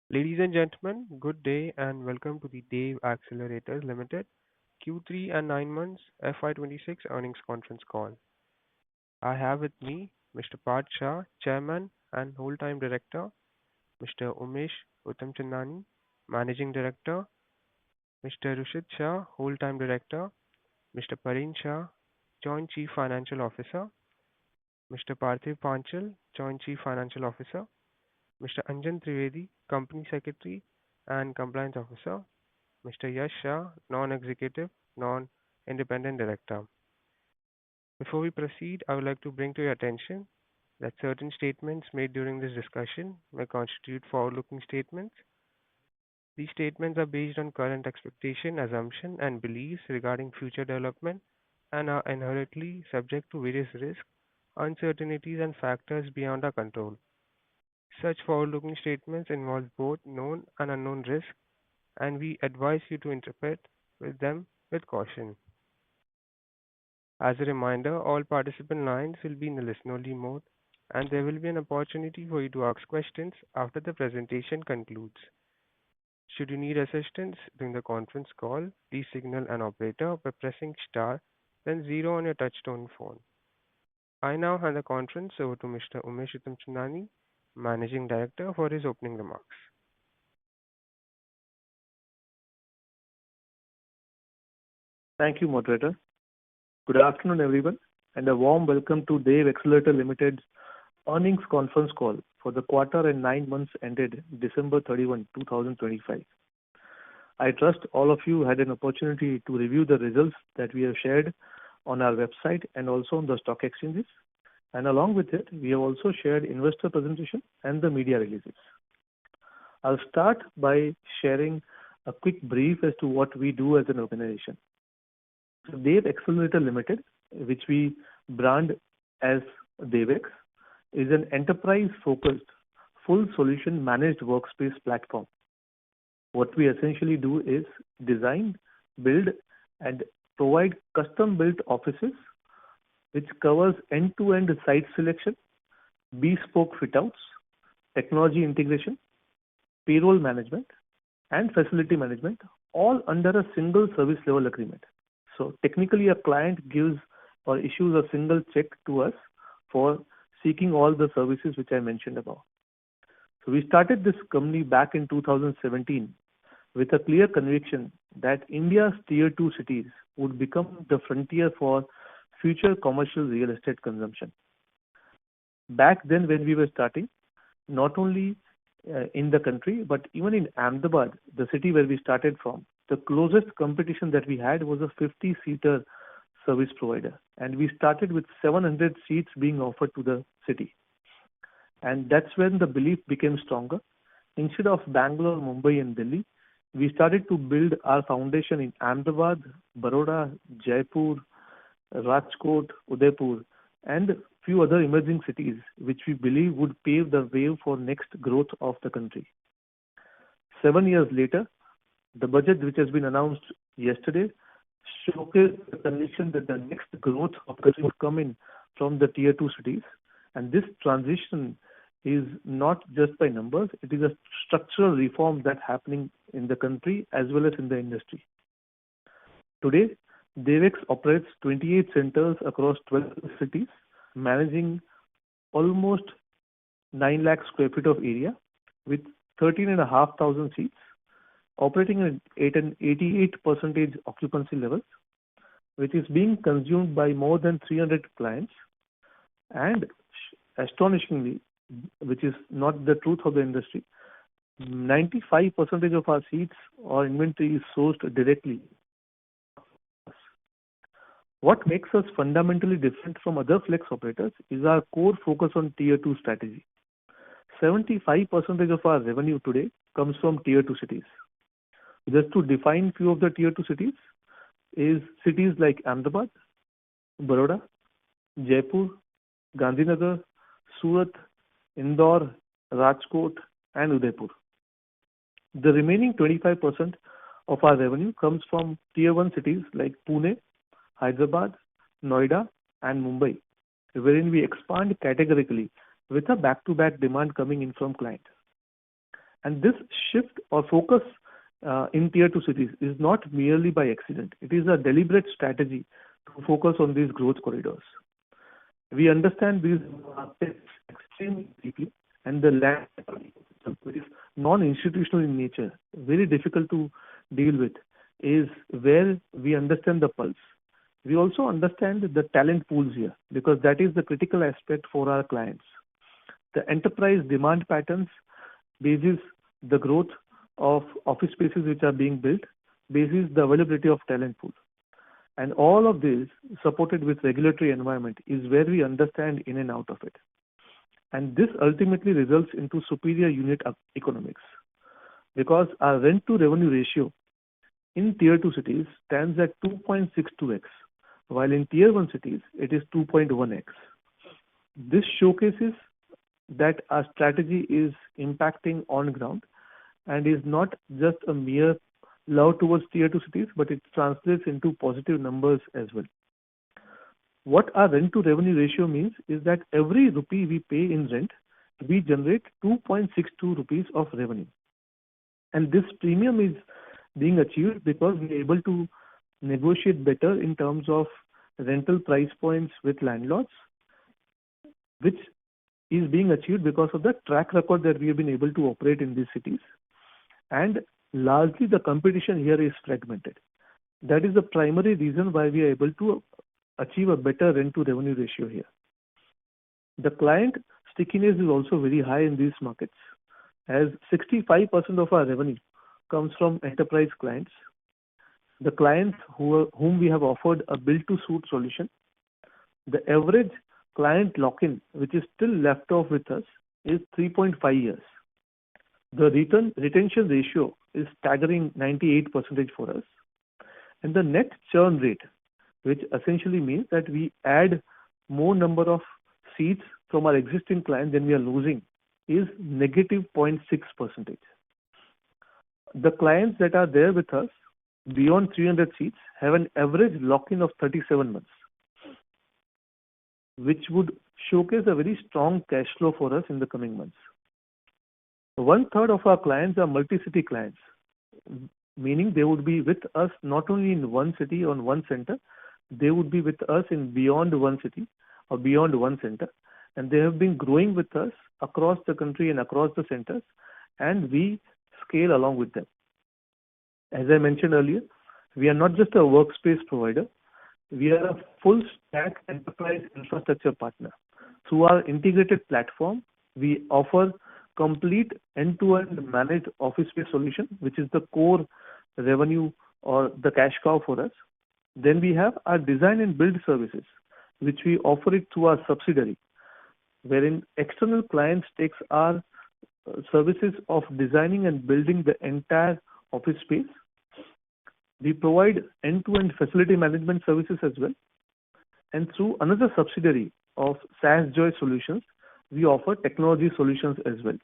Ladies and gentlemen, good day and welcome to the Dave Accelerator Ltd Q3 and 9 months FY2026 earnings conference call. I have with me Mr. Parth Shah, Chairman and Whole-Time Director, Mr. Umesh Uttamchandani, Managing Director, Mr. Rushit Shah, Whole-Time Director, Mr. Pareen Shah, Joint Chief Financial Officer, Mr. Parthiv Panchal, Joint Chief Financial Officer, Mr. Anjan Trivedi, Company Secretary and Compliance Officer, Mr. Yash Shah, Non-Executive, Non-Independent Director. Before we proceed, I would like to bring to your attention that certain statements made during this discussion may constitute forward-looking statements. These statements are based on current expectation, assumption, and beliefs regarding future development and are inherently subject to various risks, uncertainties, and factors beyond our control. Such forward-looking statements involve both known and unknown risks, and we advise you to interpret them with caution. As a reminder, all participant lines will be in a listen-only mode, and there will be an opportunity for you to ask questions after the presentation concludes. Should you need assistance during the conference call, please signal an operator by pressing star, then zero on your touchtone phone. I now hand the conference over to Mr. Umesh Uttamchandani, Managing Director, for his opening remarks. Thank you, moderator. Good afternoon, everyone, and a warm welcome to Dave Accelerator Limited's earnings conference call for the quarter and 9 months ended December 31, 2025. I trust all of you had an opportunity to review the results that we have shared on our website and also on the stock exchanges. And along with it, we have also shared investor presentation and the media releases. I'll start by sharing a quick brief as to what we do as an organization. So Dave Accelerator Limited, which we brand as DaveX, is an enterprise-focused, full solution managed workspace platform. What we essentially do is design, build, and provide custom-built offices which covers end-to-end site selection, bespoke fit-outs, technology integration, payroll management, and facility management, all under a single service level agreement. So technically, a client gives or issues a single check to us for seeking all the services which I mentioned above. So we started this company back in 2017 with a clear conviction that India's tier 2 cities would become the frontier for future commercial real estate consumption. Back then, when we were starting, not only in the country, but even in Ahmedabad, the city where we started from, the closest competition that we had was a 50-seater service provider. And we started with 700 seats being offered to the city. And that's when the belief became stronger. Instead of Bangalore, Mumbai, and Delhi, we started to build our foundation in Ahmedabad, Baroda, Jaipur, Rajkot, Udaipur, and few other emerging cities which we believe would pave the way for next growth of the country. 7 years later, the budget which has been announced yesterday showcased the conviction that the next growth of the country would come in from the tier 2 cities. And this transition is not just by numbers, it is a structural reform that's happening in the country as well as in the industry. Today, DaveX operates 28 centers across 12 cities, managing almost 9 lakh square feet of area with 13,500 seats, operating at an 88% occupancy level, which is being consumed by more than 300 clients. And astonishingly, which is not the truth of the industry, 95% of our seats or inventory is sourced directly. What makes us fundamentally different from other flex operators is our core focus on tier 2 strategy. 75% of our revenue today comes from tier 2 cities. Just to define few of the tier 2 cities, is cities like Ahmedabad, Baroda, Jaipur, Gandhinagar, Surat, Indore, Rajkot, and Udaipur. The remaining 25% of our revenue comes from tier 1 cities like Pune, Hyderabad, Noida, and Mumbai, wherein we expand categorically with a back-to-back demand coming in from client. And this shift or focus in tier 2 cities is not merely by accident. It is a deliberate strategy to focus on these growth corridors. We understand these markets extremely deeply, and the land, which is non-institutional in nature, very difficult to deal with, is where we understand the pulse. We also understand the talent pools here because that is the critical aspect for our clients. The enterprise demand patterns basis the growth of office spaces which are being built, basis the availability of talent pool. And all of this supported with regulatory environment is where we understand in and out of it. And this ultimately results into superior unit economics because our rent to revenue ratio in tier 2 cities stands at 2.62x, while in tier 1 cities it is 2.1x. This showcases that our strategy is impacting on ground and is not just a mere love towards tier 2 cities, but it translates into positive numbers as well. What our rent to revenue ratio means is that every rupee we pay in rent, we generate 2.62 rupees of revenue. And this premium is being achieved because we are able to negotiate better in terms of rental price points with landlords, which is being achieved because of the track record that we have been able to operate in these cities. And largely the competition here is fragmented. That is the primary reason why we are able to achieve a better rent to revenue ratio here. The client stickiness is also very high in these markets, as 65% of our revenue comes from enterprise clients. The clients whom we have offered a build-to-suit solution, the average client lock-in, which is still left off with us, is 3.5 years. The retention ratio is staggering 98% for us. And the net churn rate, which essentially means that we add more number of seats from our existing clients than we are losing, is negative 0.6%. The clients that are there with us beyond 300 seats have an average lock-in of 37 months, which would showcase a very strong cash flow for us in the coming months. 1/3 of our clients are multi-city clients, meaning they would be with us not only in one city or one center, they would be with us in beyond one city or beyond one center, and they have been growing with us across the country and across the centers, and we scale along with them. As I mentioned earlier, we are not just a workspace provider, we are a full stack enterprise infrastructure partner. Through our integrated platform, we offer complete end-to-end managed office space solution, which is the core revenue or the cash cow for us. Then we have our design and build services, which we offer it through our subsidiary, wherein external clients takes our services of designing and building the entire office space. We provide end-to-end facility management services as well. And through another subsidiary of SaaS Joy Solutions, we offer technology solutions as well.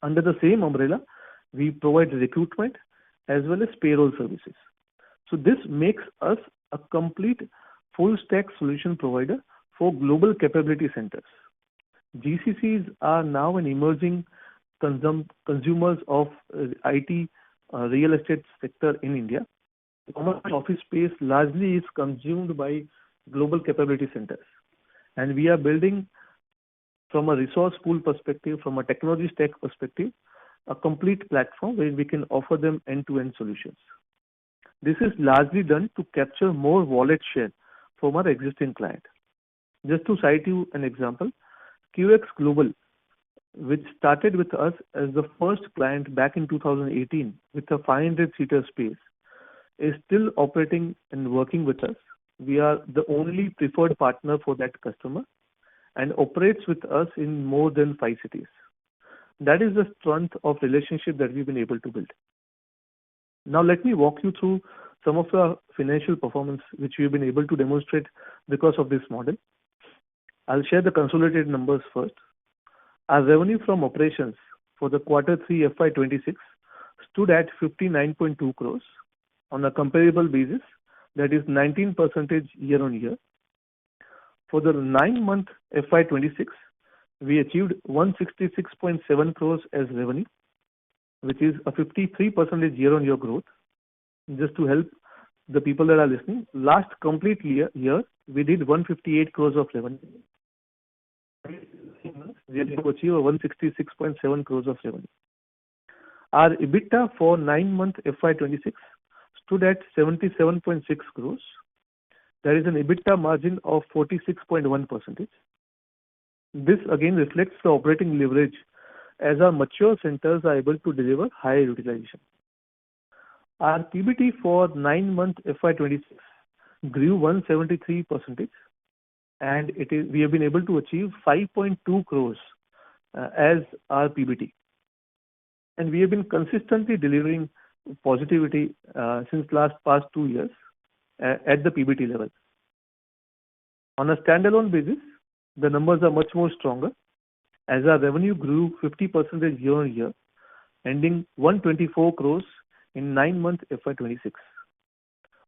Under the same umbrella, we provide recruitment as well as payroll services. So this makes us a complete full stack solution provider for global capability centers. GCCs are now an emerging consumers of IT real estate sector in India. Commercial office space largely is consumed by global capability centers. And we are building from a resource pool perspective, from a technology stack perspective, a complete platform where we can offer them end-to-end solutions. This is largely done to capture more wallet share from our existing client. Just to cite you an example, QX Global, which started with us as the first client back in 2018 with a 500-seater space, is still operating and working with us. We are the only preferred partner for that customer and operates with us in more than 5 cities. That is the strength of relationship that we've been able to build. Now let me walk you through some of the financial performance which we've been able to demonstrate because of this model. I'll share the consolidated numbers first. Our revenue from operations for the Q3 FY26 stood at 59.2 crores on a comparable basis, that is 19% year on year. For the 9-month FY26, we achieved 166.7 crores as revenue, which is a 53% year-on-year growth. Just to help the people that are listening, last complete year we did 158 crores of revenue. We are able to achieve a 166.7 crores of revenue. Our EBITDA for 9-month FY26 stood at 77.6 crores. There is an EBITDA margin of 46.1%. This again reflects the operating leverage as our mature centers are able to deliver higher utilization. Our PBT for 9-month FY26 grew 173%, and we have been able to achieve 5.2 crores as our PBT. And we have been consistently delivering positivity since past 2 years at the PBT level. On a standalone basis, the numbers are much more stronger as our revenue grew 50% year on year, ending 124 crores in 9-month FY26.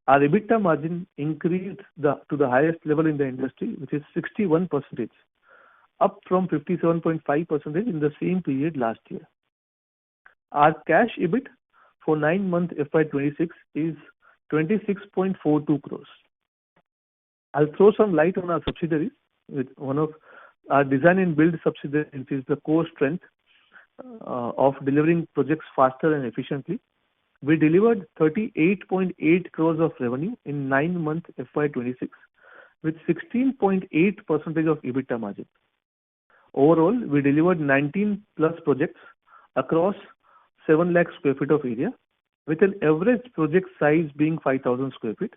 Our EBITDA margin increased to the highest level in the industry, which is 61%, up from 57.5% in the same period last year. Our cash EBIT for 9-month FY26 is 26.42 crores. I'll throw some light on our subsidiaries, with one of our design and build subsidiary, which is the core strength of delivering projects faster and efficiently. We delivered 38.8 crores of revenue in 9-month FY26 with 16.8% of EBITDA margin. Overall, we delivered 19 plus projects across 7 lakh square feet of area, with an average project size being 5,000 square feet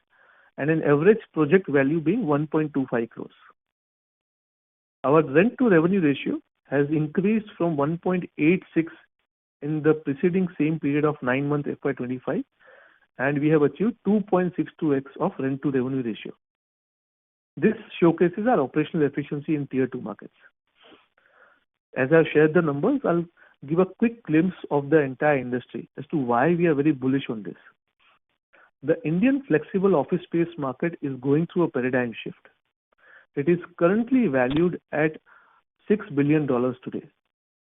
and an average project value being 1.25 crores. Our rent to revenue ratio has increased from 1.86 in the preceding same period of 9-month FY25, and we have achieved 2.62x of rent to revenue ratio. This showcases our operational efficiency in tier 2 markets. As I've shared the numbers, I'll give a quick glimpse of the entire industry as to why we are very bullish on this. The Indian flexible office space market is going through a paradigm shift. It is currently valued at $6 billion today,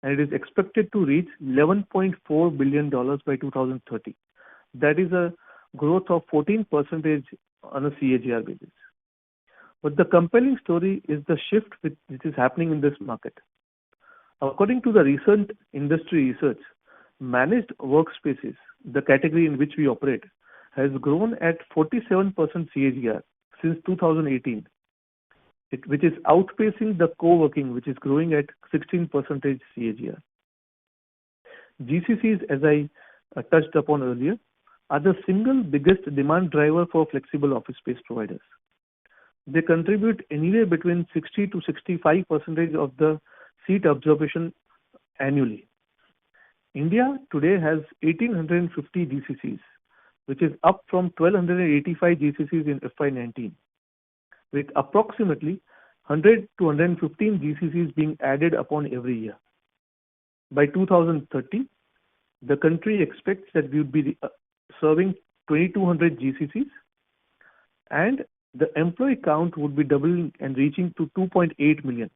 and it is expected to reach $11.4 billion by 2030. That is a growth of 14% on a CAGR basis. But the compelling story is the shift which is happening in this market. According to the recent industry research, managed workspaces, the category in which we operate, has grown at 47% CAGR since 2018, which is outpacing the co-working, which is growing at 16% CAGR. GCCs, as I touched upon earlier, are the single biggest demand driver for flexible office space providers. They contribute anywhere between 60 to 65% of the seat absorption annually. India today has 1,850 GCCs, which is up from 1,285 GCCs in FY19, with approximately 100 to 115 GCCs being added upon every year. By 2030, the country expects that we would be serving 2,200 GCCs, and the employee count would be doubling and reaching to 2.8 million.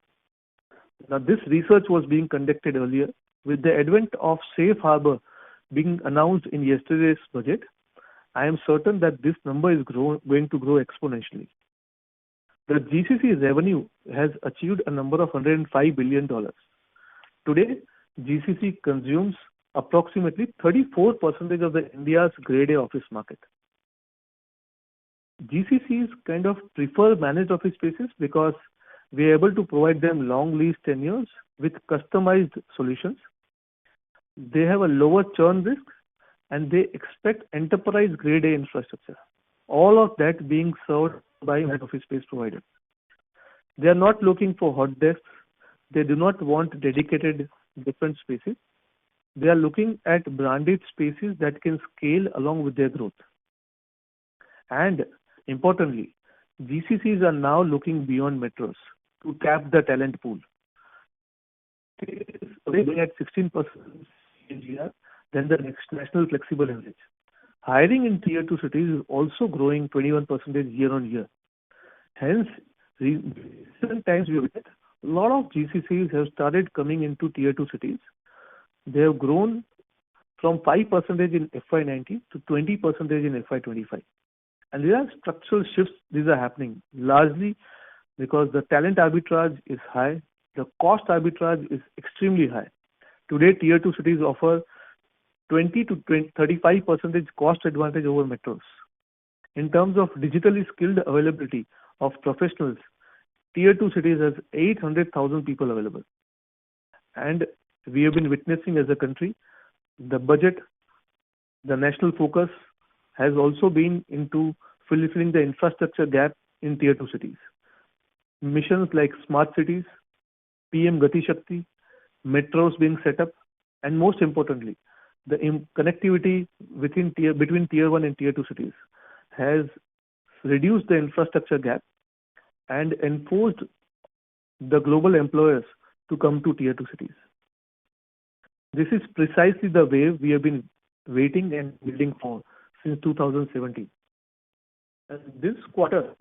Now, this research was being conducted earlier. With the advent of Safe Harbor being announced in yesterday's budget, I am certain that this number is going to grow exponentially. The GCC revenue has achieved a number of $105 billion. Today, GCC consumes approximately 34% of the India's grade A office market. GCCs kind of prefer managed office spaces because we are able to provide them long lease tenures with customized solutions. They have a lower churn risk, and they expect enterprise grade A infrastructure. All of that being served by managed office space providers. They are not looking for hot desks. They do not want dedicated different spaces. They are looking at branded spaces that can scale along with their growth. And importantly, GCCs are now looking beyond metros to tap the talent pool. It is growing at 16% CAGR than the national flexible average. Hiring in tier 2 cities is also growing 21% year on year. Hence, recent times we have had a lot of GCCs have started coming into tier 2 cities. They have grown from 5% in FY19 to 20% in FY25. And there are structural shifts these are happening largely because the talent arbitrage is high, the cost arbitrage is extremely high. Today, tier 2 cities offer 20 to 35% cost advantage over metros. In terms of digitally skilled availability of professionals, tier 2 cities has 800,000 people available. And we have been witnessing as a country, the budget, the national focus has also been into fulfilling the infrastructure gap in tier 2 cities. Missions like smart cities, PM Gati Shakti, metros being set up, and most importantly, the connectivity between tier 1 and tier 2 cities has reduced the infrastructure gap and enforced the global employers to come to tier 2 cities. This is precisely the wave we have been waiting and building for since 2017. And this quarter,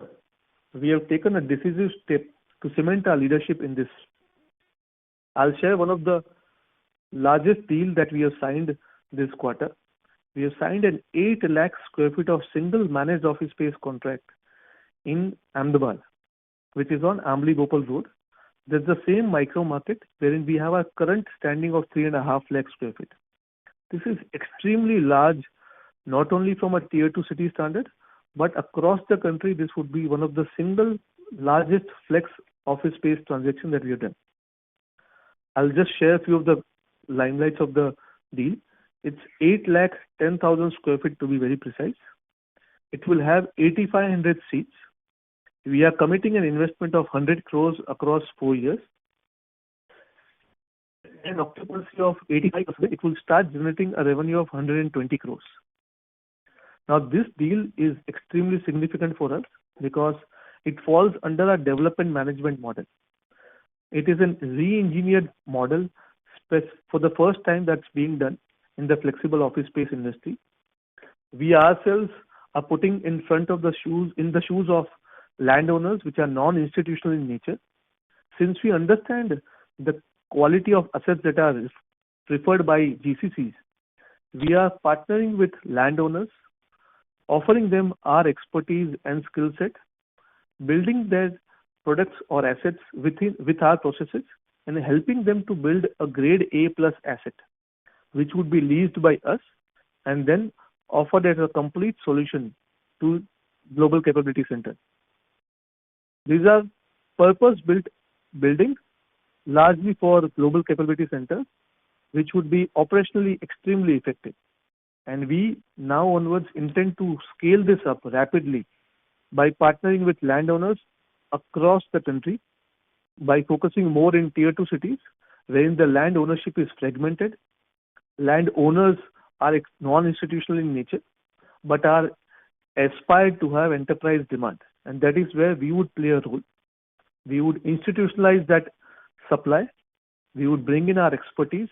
we have taken a decisive step to cement our leadership in this. I'll share one of the largest deal that we have signed this quarter. We have signed an 8 lakh square feet of single managed office space contract in Ahmedabad, which is on Ambli Bhopal Road. That's the same micro market wherein we have a current standing of 3.5 lakh square feet. This is extremely large, not only from a tier 2 city standard, but across the country, this would be one of the single largest flex office space transaction that we have done. I'll just share a few of the limelights of the deal. It's 8 lakh 10,000 square feet to be very precise. It will have 8,500 seats. We are committing an investment of 100 crores across 4 years. And occupancy of 85%, it will start generating a revenue of 120 crores. Now, this deal is extremely significant for us because it falls under our development management model. It is a re-engineered model for the first time that's being done in the flexible office space industry. We ourselves are putting in the shoes of landowners which are non-institutional in nature. Since we understand the quality of assets that are preferred by GCCs, we are partnering with landowners, offering them our expertise and skill set, building their products or assets with our processes, and helping them to build a grade A plus asset, which would be leased by us and then offered as a complete solution to Global Capability Center. These are purpose-built buildings largely for Global Capability Center, which would be operationally extremely effective. And we now onwards intend to scale this up rapidly by partnering with landowners across the country by focusing more in tier 2 cities wherein the land ownership is fragmented. Landowners are non-institutional in nature but are aspired to have enterprise demand, and that is where we would play a role. We would institutionalize that supply, we would bring in our expertise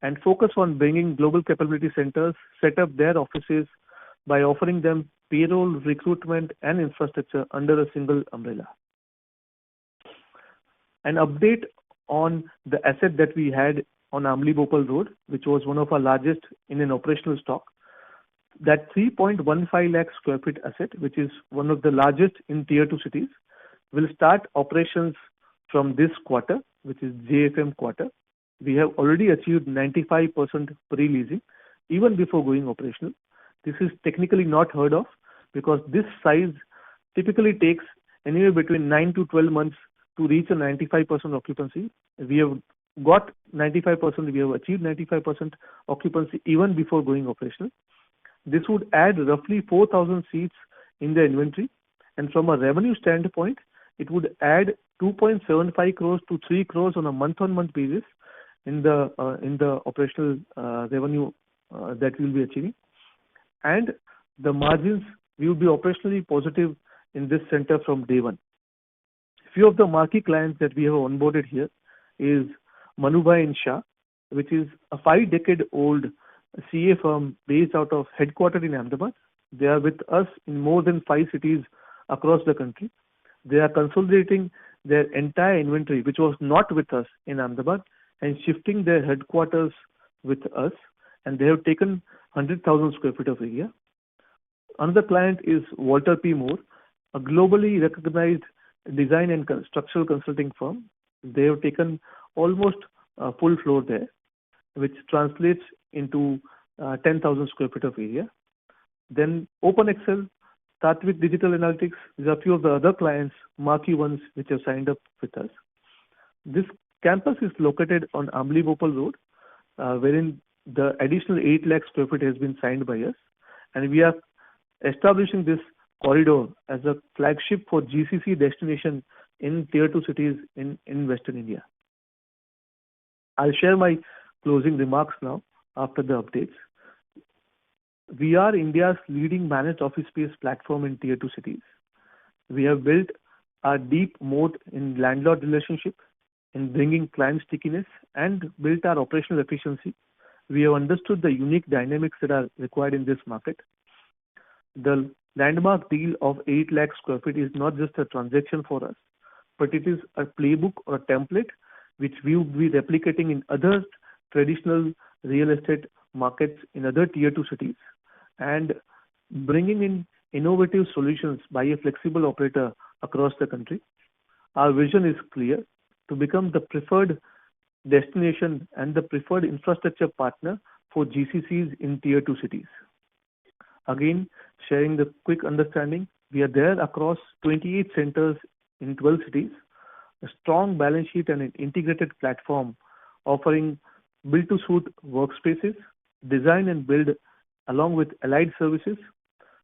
and focus on bringing global capability centers, set up their offices by offering them payroll, recruitment and infrastructure under a single umbrella. An update on the asset that we had on Ambli Bhopal Road, which was one of our largest in an operational stock. That 3.15 lakh square feet asset, which is one of the largest in tier 2 cities, will start operations from this quarter, which is JFM quarter. We have already achieved 95% pre-leasing even before going operational. This is technically not heard of because this size typically takes anywhere between 9 to 12 months to reach a 95% occupancy. We have got 95%, we have achieved 95% occupancy even before going operational. This would add roughly 4,000 seats in the inventory, and from a revenue standpoint, it would add 2.75 crores to 3 crores on a month-on-month basis in the operational revenue that we will be achieving. And the margins, we will be operationally positive in this center from day one. Few of the marquee clients that we have onboarded here is Manubhai and Shah, which is a 5-decade-old CA firm based out of headquartered in Ahmedabad. They are with us in more than 5 cities across the country. They are consolidating their entire inventory, which was not with us in Ahmedabad, and shifting their headquarters with us. and they have taken 100,000 square feet of area. Another client is Walter P. Moore, a globally recognized design and structural consulting firm. They have taken almost a full floor there, which translates into 10,000 square feet of area. Then OpenExcel, Tatwik Digital Analytics, these are a few of the other clients, marquee ones, which have signed up with us. This campus is located on Amli Bhopal Road, wherein the additional 8 lakh square feet has been signed by us. And we are establishing this corridor as a flagship for GCC destination in Tier 2 cities in Western India. I'll share my closing remarks now after the updates. We are India's leading managed office space platform in Tier 2 cities. We have built a deep moat in landlord relationship, in bringing client stickiness, and built our operational efficiency. We have understood the unique dynamics that are required in this market. The landmark deal of 8 lakh square feet is not just a transaction for us, but it is a playbook or a template which we will be replicating in other traditional real estate markets in other Tier 2 cities, and bringing in innovative solutions by a flexible operator across the country. Our vision is clear: to become the preferred destination and the preferred infrastructure partner for GCCs in Tier 2 cities. Again, sharing the quick understanding, we are there across 28 centers in 12 cities, a strong balance sheet and an integrated platform offering build-to-suit workspaces, design and build along with allied services.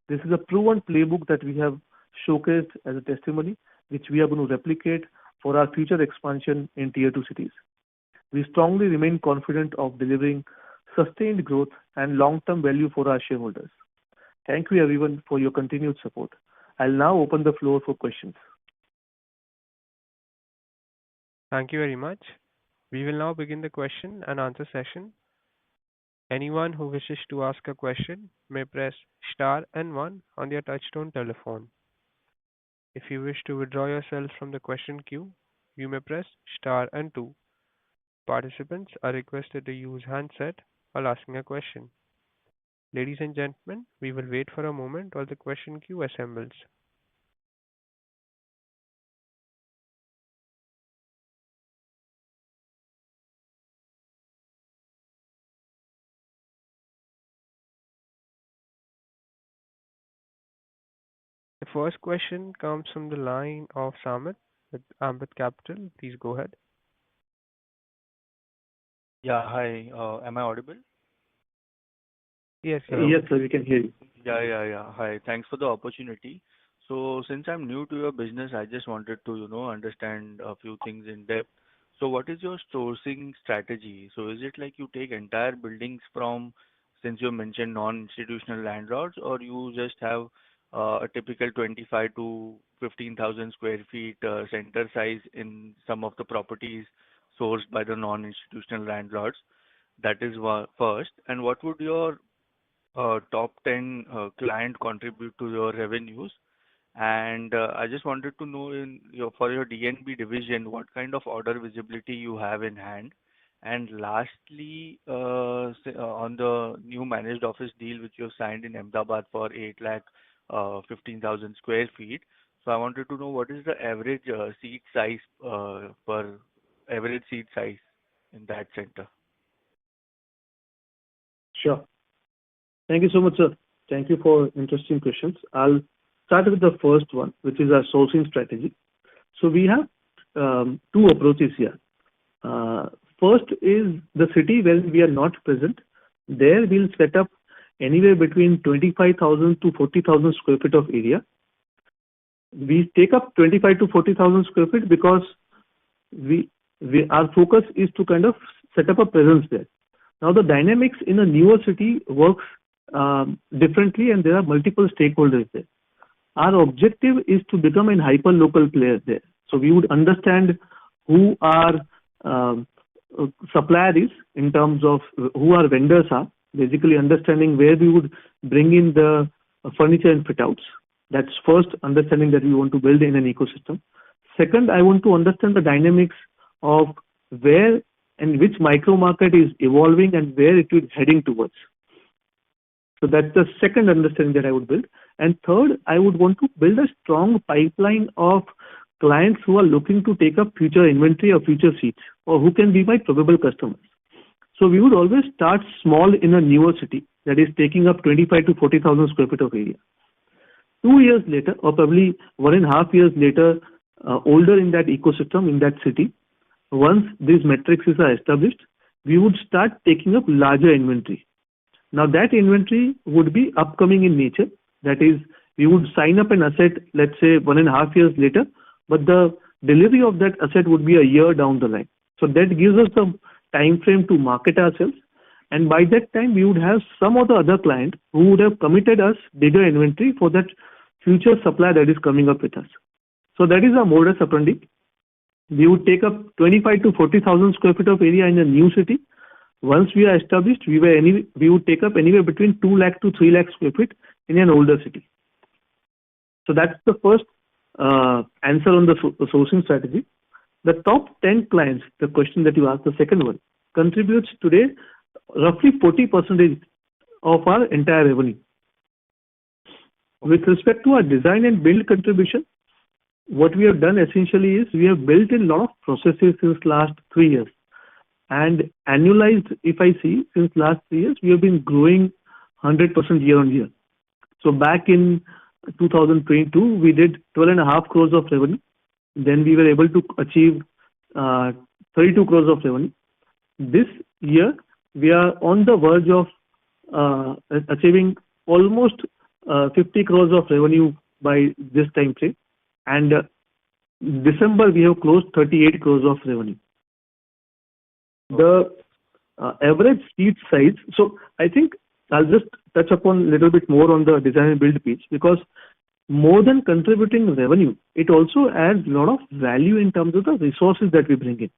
This is a proven playbook that we have showcased as a testimony, which we are going to replicate for our future expansion in Tier 2 cities. We strongly remain confident of delivering sustained growth and long-term value for our shareholders. Thank you everyone for your continued support. I'll now open the floor for questions. Thank you very much. We will now begin the question and answer session. Anyone who wishes to ask a question may press star and one on their touchtone telephone. If you wish to withdraw yourself from the question queue, you may press star and two. Participants are requested to use handset while asking a question. Ladies and gentlemen, we will wait for a moment while the question queue assembles. The first question comes from the line of Samit with Ambit Capital. Please go ahead. Yeah, hi. Am I audible? Yes, Yes, sir, we can hear you. Yeah. Hi. Thanks for the opportunity. So since I'm new to your business, I just wanted to, understand a few things in depth. So what is your sourcing strategy? So is it like you take entire buildings from, since you mentioned non-institutional landlords, or you just have a typical 25 to 15,000 square feet center size in some of the properties sourced by the non-institutional landlords? That is first. And what would your top 10 client contribute to your revenues? And I just wanted to know for your DNB division, what kind of order visibility you have in hand. And lastly, on the new managed office deal which you have signed in Ahmedabad for 8 lakh 15,000 square feet. So I wanted to know what is the average seat size in that center. Sure. Thank you so much, sir. Thank you for interesting questions. I'll start with the first one, which is our sourcing strategy. So we have two approaches here. First is the city where we are not present. There we'll set up anywhere between 25,000 to 40,000 square feet of area. We take up 25 to 40,000 square feet because our focus is to kind of set up a presence there. Now the dynamics in a newer city works differently, and there are multiple stakeholders there. Our objective is to become a hyper-local player there. So we would understand who our supplier is in terms of who our vendors are, basically understanding where we would bring in the furniture and fit-outs. That's first, understanding that we want to build in an ecosystem. Second, I want to understand the dynamics of where and which micro market is evolving and where it is heading towards. So that's the second understanding that I would build. And third, I would want to build a strong pipeline of clients who are looking to take up future inventory or future seats, or who can be my probable customers. So we would always start small in a newer city that is taking up 25 to 40,000 square feet of area. 2 years later, or probably 1.5 years later, older in that ecosystem, in that city, once these metrics are established, we would start taking up larger inventory. Now that inventory would be upcoming in nature. That is, we would sign up an asset, let's say 1.5 years later, but the delivery of that asset would be a year down the line. So that gives us the time frame to market ourselves. And by that time, we would have some of the other client who would have committed us bigger inventory for that future supply that is coming up with us. So that is our modus operandi. We would take up 25 to 40,000 square feet of area in a new city. Once we are established, we would take up anywhere between 2 lakh to 3 lakh square feet in an older city. So that's the first answer on the sourcing strategy. The top 10 clients, the question that you asked, the second one, contributes today roughly 40% of our entire revenue. With respect to our design and build contribution, what we have done essentially is we have built in a lot of processes since last 3 years. And annualized, if I see, since last 3 years, we have been growing 100% year on year. So back in 2022, we did 12.5 crores of revenue. Then we were able to achieve 32 crores of revenue. This year, we are on the verge of achieving almost 50 crores of revenue by this time frame. And December, we have closed 38 crores of revenue. The average seat size, so I think I'll just touch upon a little bit more on the design and build piece, because more than contributing revenue, it also adds a lot of value in terms of the resources that we bring in.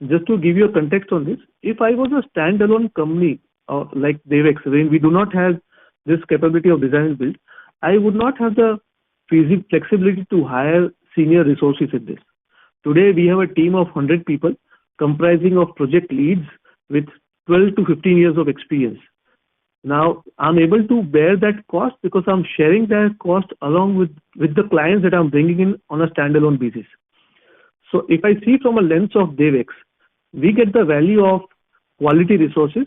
Just to give you a context on this, if I was a standalone company like DevX, when we do not have this capability of design and build, I would not have the flexibility to hire senior resources in this. Today, we have a team of 100 people comprising of project leads with 12 to 15 years of experience. Now, I'm able to bear that cost because I'm sharing that cost along with the clients that I'm bringing in on a standalone basis. So if I see from a lens of DevX, we get the value of quality resources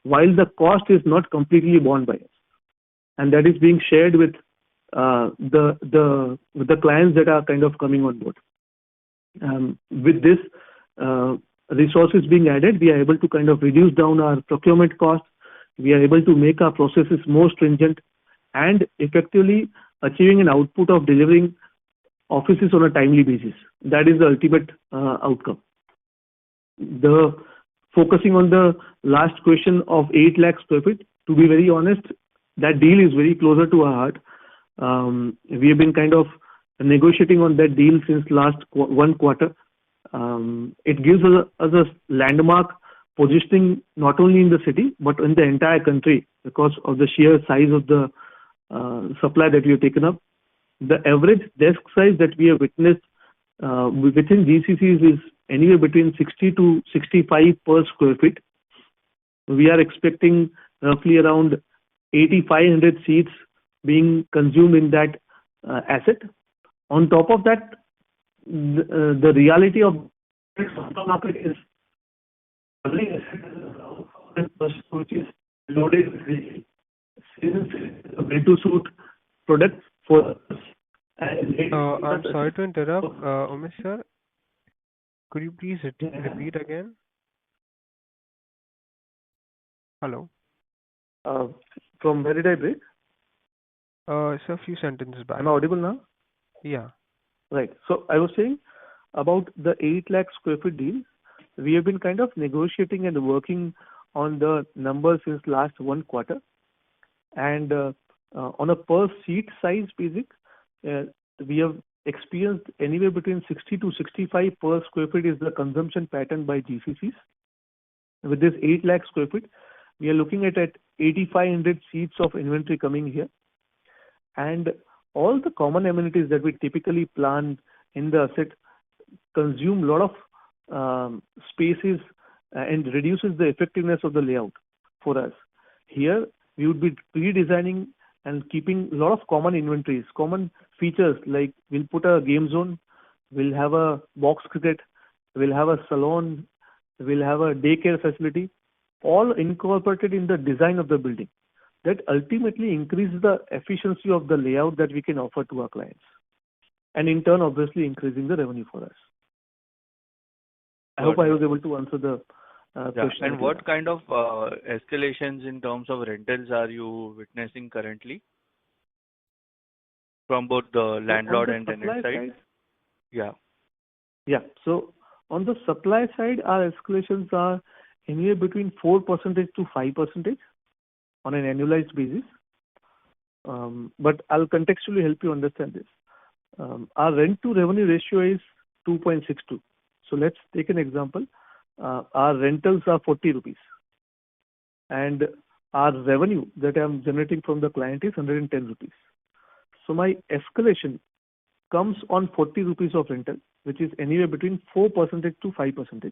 while the cost is not completely borne by us. And that is being shared with the clients that are kind of coming on board. With this resources being added, we are able to kind of reduce down our procurement costs. We are able to make our processes more stringent and effectively achieving an output of delivering offices on a timely basis. That is the ultimate outcome. The focusing on the last question of 8 lakh square feet, to be very honest, that deal is very closer to our heart. We have been kind of negotiating on that deal since last 1 quarter. It gives us a landmark positioning not only in the city but in the entire country because of the sheer size of the supply that we have taken up. The average desk size that we have witnessed within GCCs is anywhere between 60 to 65 per square feet. We are expecting roughly around 8,500 seats being consumed in that asset. On top of that, the reality of the market is which is loaded with build-to-suit products for us. I'm sorry to interrupt, Umesh sir. Could you please repeat again? Hello. From where did I break? It's a few sentences back. Am I audible now? Yeah. Right. So I was saying about the 8 lakh square feet deal. We have been kind of negotiating and working on the numbers since last 1 quarter. And on a per seat size basis, we have experienced anywhere between 60 to 65 per square feet is the consumption pattern by GCCs. With this 8 lakh square feet, we are looking at 8,500 seats of inventory coming here. And all the common amenities that we typically plan in the asset consume a lot of spaces and reduces the effectiveness of the layout for us. Here, we would be redesigning and keeping a lot of common inventories, common features like we'll put a game zone, we'll have a box cricket, we'll have a salon, we'll have a daycare facility, all incorporated in the design of the building. That ultimately increases the efficiency of the layout that we can offer to our clients, and in turn, obviously, increasing the revenue for us. I hope I was able to answer the question. And what kind of escalations in terms of rentals are you witnessing currently from both the landlord and tenant side? Yeah. So on the supply side, our escalations are anywhere between 4% to 5% on an annualized basis. But I'll contextually help you understand this. Our rent to revenue ratio is 2.62. So let's take an example. Our rentals are 40 rupees, and our revenue that I'm generating from the client is 110 rupees. So my escalation comes on 40 rupees of rental, which is anywhere between 4% to 5%.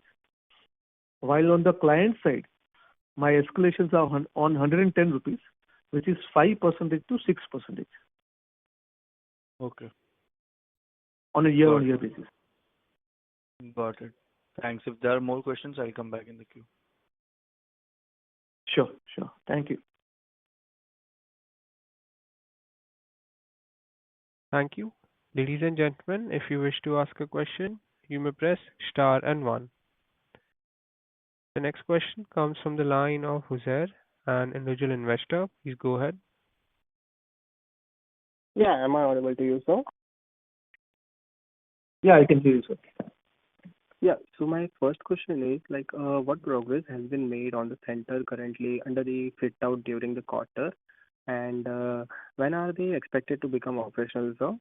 While on the client side, my escalations are on 110 rupees, which is 5% to 6%. Okay. On a year-on-year basis. Got it. Thanks. If there are more questions, I'll come back in the queue. Sure. Thank you. Thank you. Ladies and gentlemen, if you wish to ask a question, you may press star and 1. The next question comes from the line of Huzair, an individual investor. Please go ahead. Yeah, am I audible to you, sir? Yeah, I can hear you, sir. Yeah, so my first question is what progress has been made on the center currently under the fit out during the quarter, and when are they expected to become operational, sir?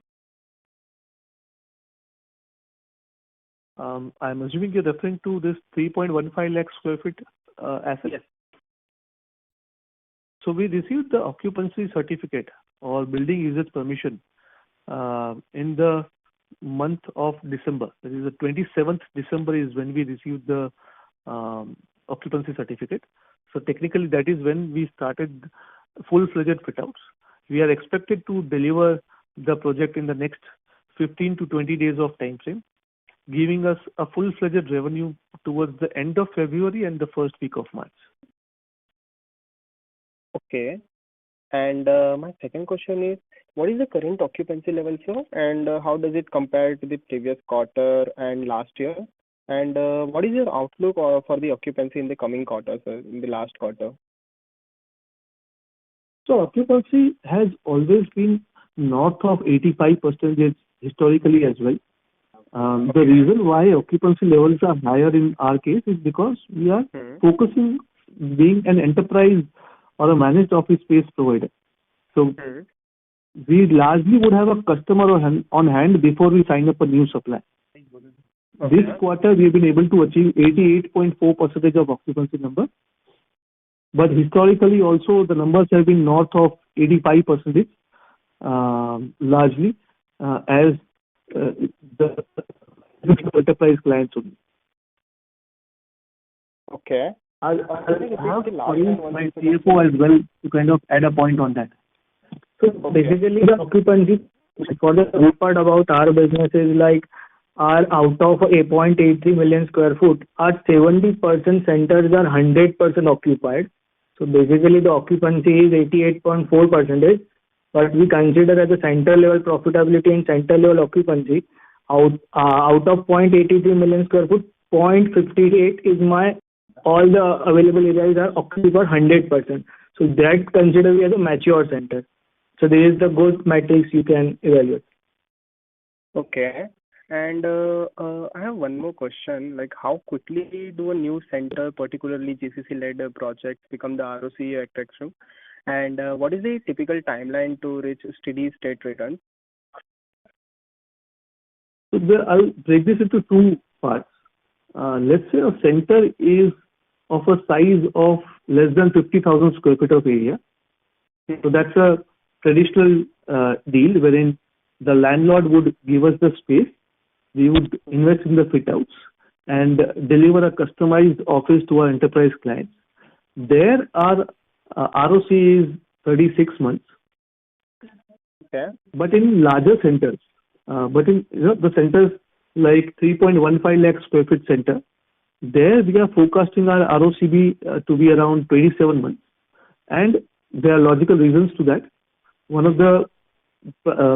I'm assuming you're referring to this 3.15 lakh square feet asset? Yes. So we received the occupancy certificate or building usage permission in the month of December. That is the 27th December is when we received the occupancy certificate. So technically that is when we started full-fledged fit-outs. We are expected to deliver the project in the next 15 to 20 days of time frame, giving us a full-fledged revenue towards the end of February and the first week of March. Okay. And my second question is, what is the current occupancy level, sir? And how does it compare to the previous quarter and last year? And what is your outlook for the occupancy in the coming quarter, sir, in the last quarter? So occupancy has always been north of 85% historically as well. The reason why occupancy levels are higher in our case is because we are focusing being an enterprise or a managed office space provider. So we largely would have a customer on hand before we sign up a new supply. Okay. This quarter we have been able to achieve 88.4% of occupancy number. But historically also the numbers have been north of 85%, largely as the enterprise clients only. Okay. I'll have my CFO as well to kind of add a point on that. So basically the occupancy for the good part about our business is are out of 8.83 million square foot, our 70% centers are 100% occupied. So basically the occupancy is 88.4%, but we consider as a center level profitability and center level occupancy out of 0.83 million square foot, 0.58 is all the available areas are occupied 100%. So that considered as a mature center. So there is the good metrics you can evaluate. Okay. And I have one more question. How quickly do a new center, particularly GCC-led projects, become the ROCE attraction? And what is the typical timeline to reach steady state return? So I'll break this into two parts. Let's say a center is of a size of less than 50,000 square feet of area. So that's a traditional deal wherein the landlord would give us the space, we would invest in the fit outs, and deliver a customized office to our enterprise clients. There, our ROC is 36 months. Okay. But in larger centers, the centers like 3.15 lakh square feet center, there we are forecasting our ROCB to be around 27 months. And there are logical reasons to that. One of the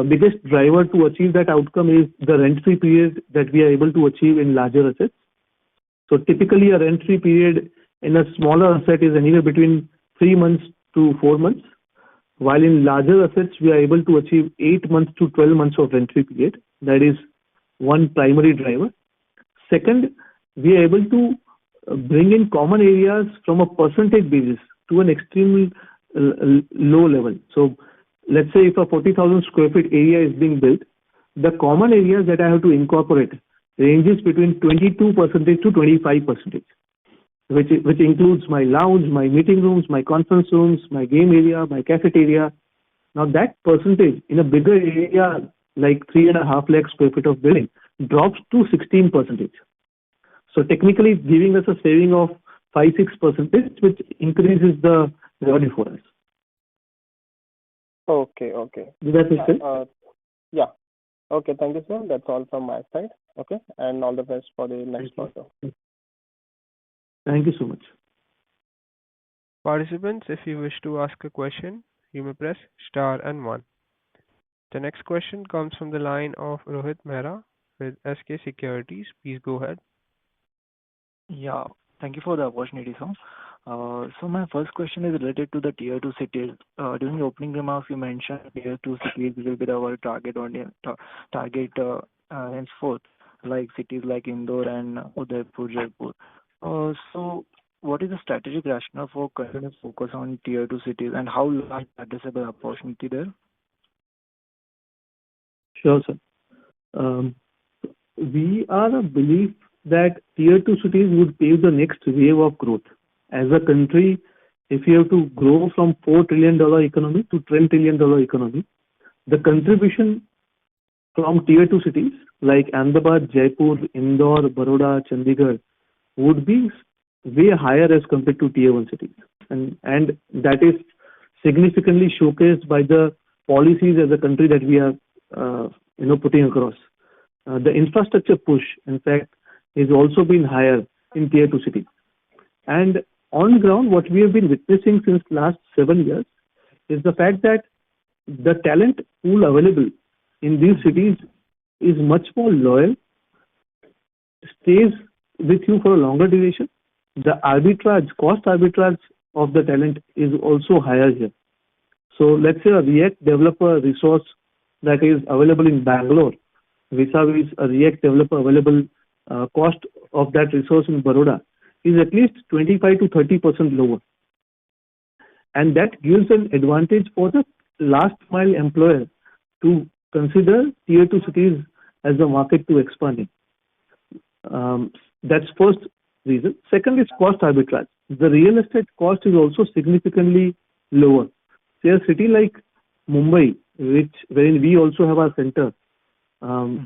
biggest driver to achieve that outcome is the rent-free period that we are able to achieve in larger assets. So typically a rent-free period in a smaller asset is anywhere between 3 months to 4 months, while in larger assets we are able to achieve 8 months to 12 months of rent-free period. That is one primary driver. Second, we are able to bring in common areas from a percentage basis to an extremely low level. So let's say if a 40,000 square feet area is being built, the common areas that I have to incorporate ranges between 22% to 25%, which includes my lounge, my meeting rooms, my conference rooms, my game area, my cafeteria. Now that percentage in a bigger area like 3.5 lakh square feet of building drops to 16%. So technically giving us a saving of 5-6%, which increases the revenue for us. Okay. Does that make sense? Yeah. Okay, thank you, sir. That's all from my side. Okay, and all the best for the next quarter. Thank you so much. Participants, if you wish to ask a question, you may press star and 1. The next question comes from the line of Rohit Mehra with SK Securities. Please go ahead. Yeah, thank you for the opportunity, sir. So my first question is related to the tier 2 cities. During the opening remarks, you mentioned tier 2 cities will be our target audience, henceforth, like cities like Indore and Udaipur, Jaipur. So what is the strategic rationale for continuous focus on tier 2 cities, and how large addressable opportunity there? Sure, sir. We are a belief that tier 2 cities would pave the next wave of growth. As a country, if you have to grow from $4 trillion economy to $10 trillion economy, the contribution from tier 2 cities like Ahmedabad, Jaipur, Indore, Baroda, Chandigarh would be way higher as compared to tier 1 cities. And that is significantly showcased by the policies as a country that we are putting across. The infrastructure push, in fact, is also been higher in tier 2 cities. And on ground, what we have been witnessing since last 7 years is the fact that the talent pool available in these cities is much more loyal, stays with you for a longer duration. The cost arbitrage of the talent is also higher here. So let's say a React developer resource that is available in Bangalore vis-a-vis a React developer available cost of that resource in Baroda is at least 25 to 30% lower. And that gives an advantage for the last mile employer to consider tier 2 cities as a market to expand in. That's first reason. Second is cost arbitrage. The real estate cost is also significantly lower. Say a city like Mumbai, wherein we also have our center,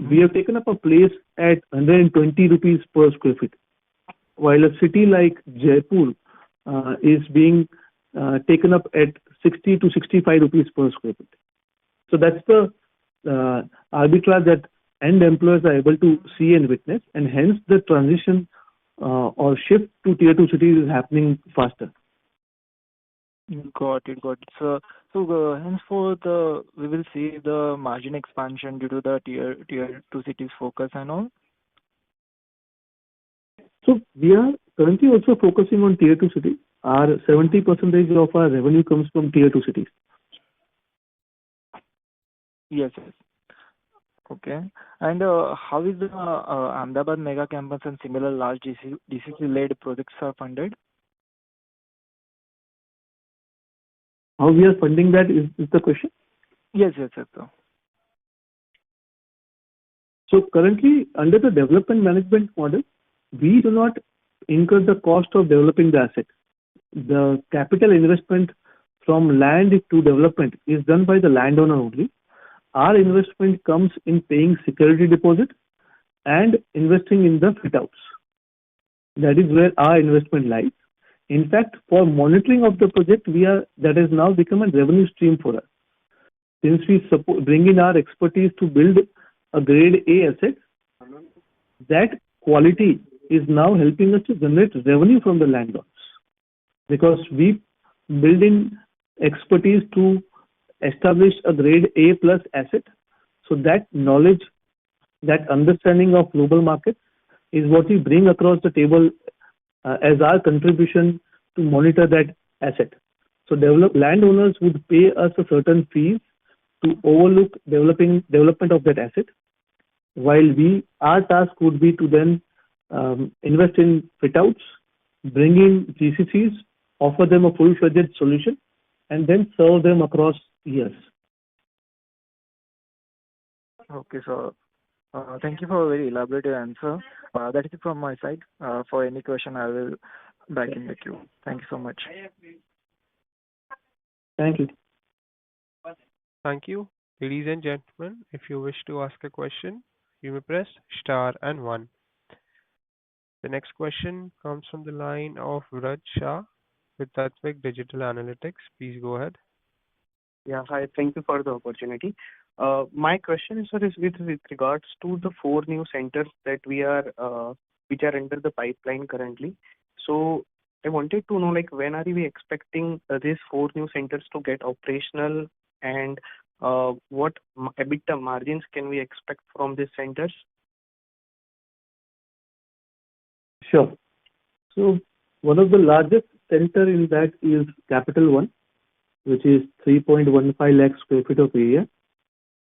we have taken up a place at 120 rupees per square feet, while a city like Jaipur is being taken up at 60 to 65 rupees per square feet. So that's the arbitrage that end employers are able to see and witness, and hence the transition or shift to tier 2 cities is happening faster. Got it. So henceforth, we will see the margin expansion due to the tier 2 cities focus and all. So we are currently also focusing on tier 2 cities. Our 70% of our revenue comes from tier 2 cities. Yes. Okay. And how is the Ahmedabad mega campus and similar large DCC-led projects are funded? How we are funding that is the question? Yes, sir. So currently, under the development management model, we do not incur the cost of developing the asset. The capital investment from land to development is done by the landowner only. Our investment comes in paying security deposit and investing in the fit outs. That is where our investment lies. In fact, for monitoring of the project, that has now become a revenue stream for us. Since we bring in our expertise to build a grade A asset, that quality is now helping us to generate revenue from the landowners, because we build in expertise to establish a grade A plus asset. So that knowledge, that understanding of global markets is what we bring across the table as our contribution to monitor that asset. So landowners would pay us a certain fees to overlook development of that asset, while our task would be to then invest in fit outs, bring in GCCs, offer them a full-fledged solution, and then serve them across years. Okay, so thank you for a very elaborate answer. That is it from my side. For any question, I will back in the queue. Thank you so much. Thank you. Thank you. Ladies and gentlemen, if you wish to ask a question, you may press star and one. The next question comes from the line of Vraj Shah with Tatvik Digital Analytics. Please go ahead. Yeah, hi. Thank you for the opportunity. My question is, sir, is with regards to the 4 new centers that which are under the pipeline currently. So I wanted to know, like, when are we expecting these 4 new centers to get operational, and what EBITDA margins can we expect from these centers? Sure. So one of the largest center in that is Capital One, which is 3.15 lakh square feet of area.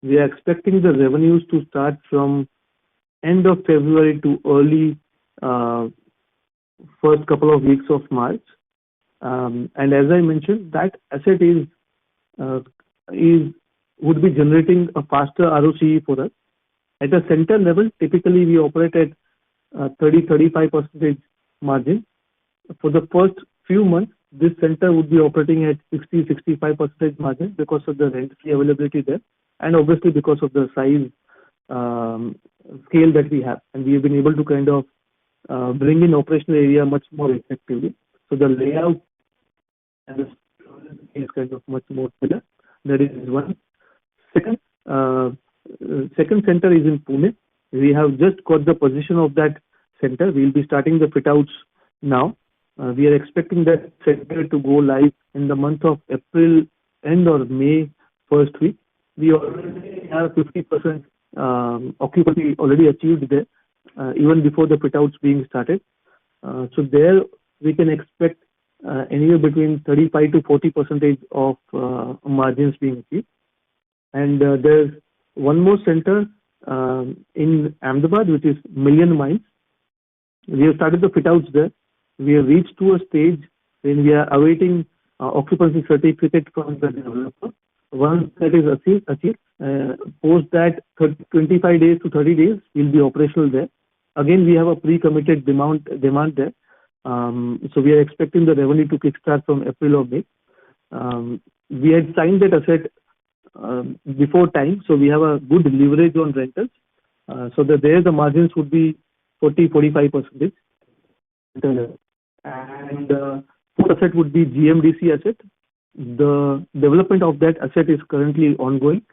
We are expecting the revenues to start from end of February to early first couple of weeks of March. And as I mentioned, that asset would be generating a faster ROCE for us. At a center level, typically we operate at 30-35% margin. For the first few months, this center would be operating at 60-65% margin because of the rent-free availability there, and obviously because of the size scale that we have, and we have been able to kind of bring in operational area much more effectively. So the layout and the is kind of much more better. That is one. Second center is in Pune. We have just got the position of that center. We will be starting the fit outs now. We are expecting that center to go live in the month of April end or May first week. We already have 50% occupancy already achieved there, even before the fit outs being started. So there we can expect anywhere between 35 to 40% of margins being achieved. And there's one more center in Ahmedabad, which is Million Miles. We have started the fit outs there. We have reached to a stage when we are awaiting occupancy certificate from the developer. Once that is achieved, post that 25 days to 30 days, we'll be operational there. Again, we have a pre-committed demand there. So we are expecting the revenue to kickstart from April or May. We had signed that asset before time, so we have a good leverage on rentals. So that there the margins would be 40-45%. And fourth asset would be GMDC asset. The development of that asset is currently ongoing.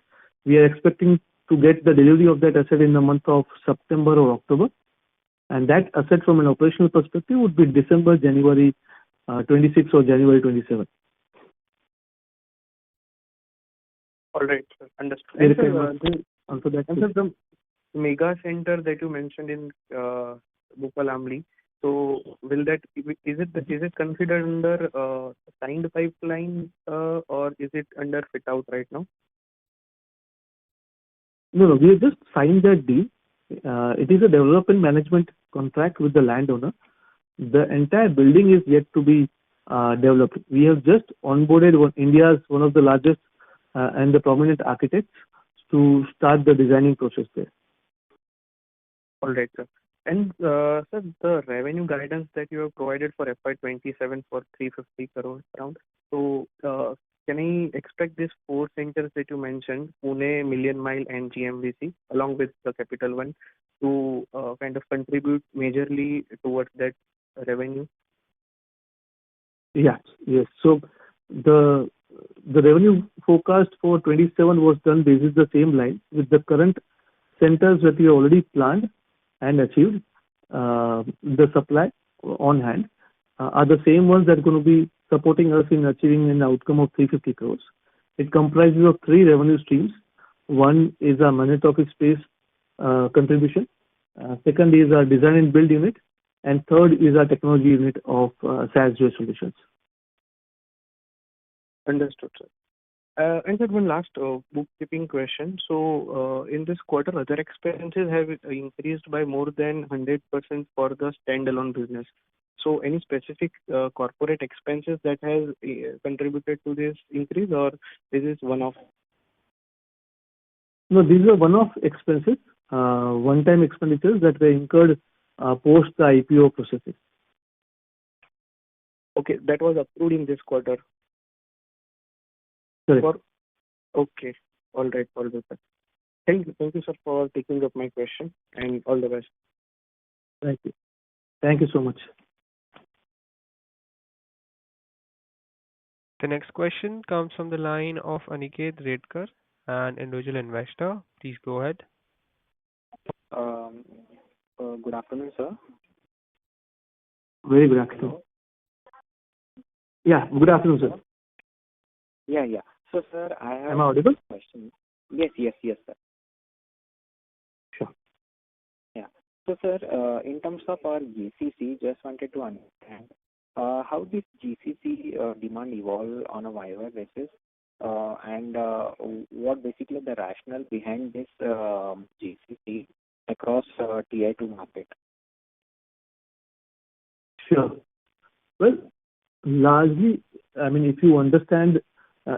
We are expecting to get the delivery of that asset in the month of September or October. And that asset from an operational perspective would be December, January 26 or January 27. All right, sir. Understood. Answer that. And the mega center that you mentioned in Bukalamli, so is it considered under signed pipeline or is it under fit out right now? No, we have just signed that deal. It is a development management contract with the landowner. The entire building is yet to be developed. We have just onboarded India's one of the largest and the prominent architects to start the designing process there. All right, sir. And sir, the revenue guidance that you have provided for FY27 for 350 crores around. So can I expect these 4 centers that you mentioned, Pune, Million Mile, and GMDC, along with the Capital One, to kind of contribute majorly towards that revenue? Yes. Yes. So the revenue forecast for 27 was done based the same line with the current centers that we already planned and achieved. The supply on hand are the same ones that are going to be supporting us in achieving an outcome of 350 crores. It comprises of three revenue streams. One is our managed office space contribution. Second is our design and build unit. And third is our technology unit of SaaS-based solutions. Understood, sir. And sir, one last bookkeeping question. So, in this quarter, other expenses have increased by more than 100% for the standalone business. So, any specific corporate expenses that has contributed to this increase, or is this one-off? No, these are one-off expenses, one-time expenditures that were incurred post the IPO processes. Okay, that was approved in this quarter. Correct. Okay, all right, sir. Thank you, sir, for taking up my question, and all the best. Thank you. Thank you so much. The next question comes from the line of Aniket Redkar, an individual investor. Please go ahead. Good afternoon, sir. Very good afternoon. Yeah, good afternoon, sir. Yeah. So, sir, I have Am I audible? a question. Yes, sir. Sure. Yeah. So, sir, in terms of our GCC, just wanted to understand how this GCC demand evolve on a YoY basis, and what basically the rationale behind this GCC across Tier 2 market. Sure. Well, largely, I mean, if you understand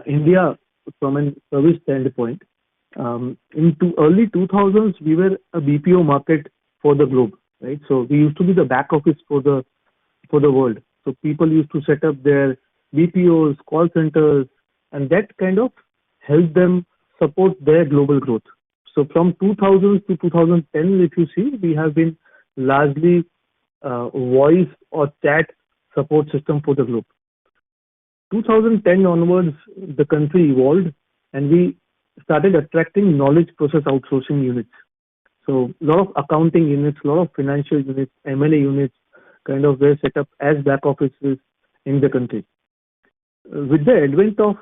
India from a service standpoint, into early 2000s, we were a BPO market for the globe, right? So we used to be the back office for the world. So people used to set up their BPOs, call centers, and that kind of helped them support their global growth. So from 2000 to 2010, if you see, we have been largely voice or chat support system for the globe. 2010 onwards, the country evolved and we started attracting knowledge process outsourcing units. So a lot of accounting units, a lot of financial units, M&A units kind of were set up as back offices in the country. With the advent of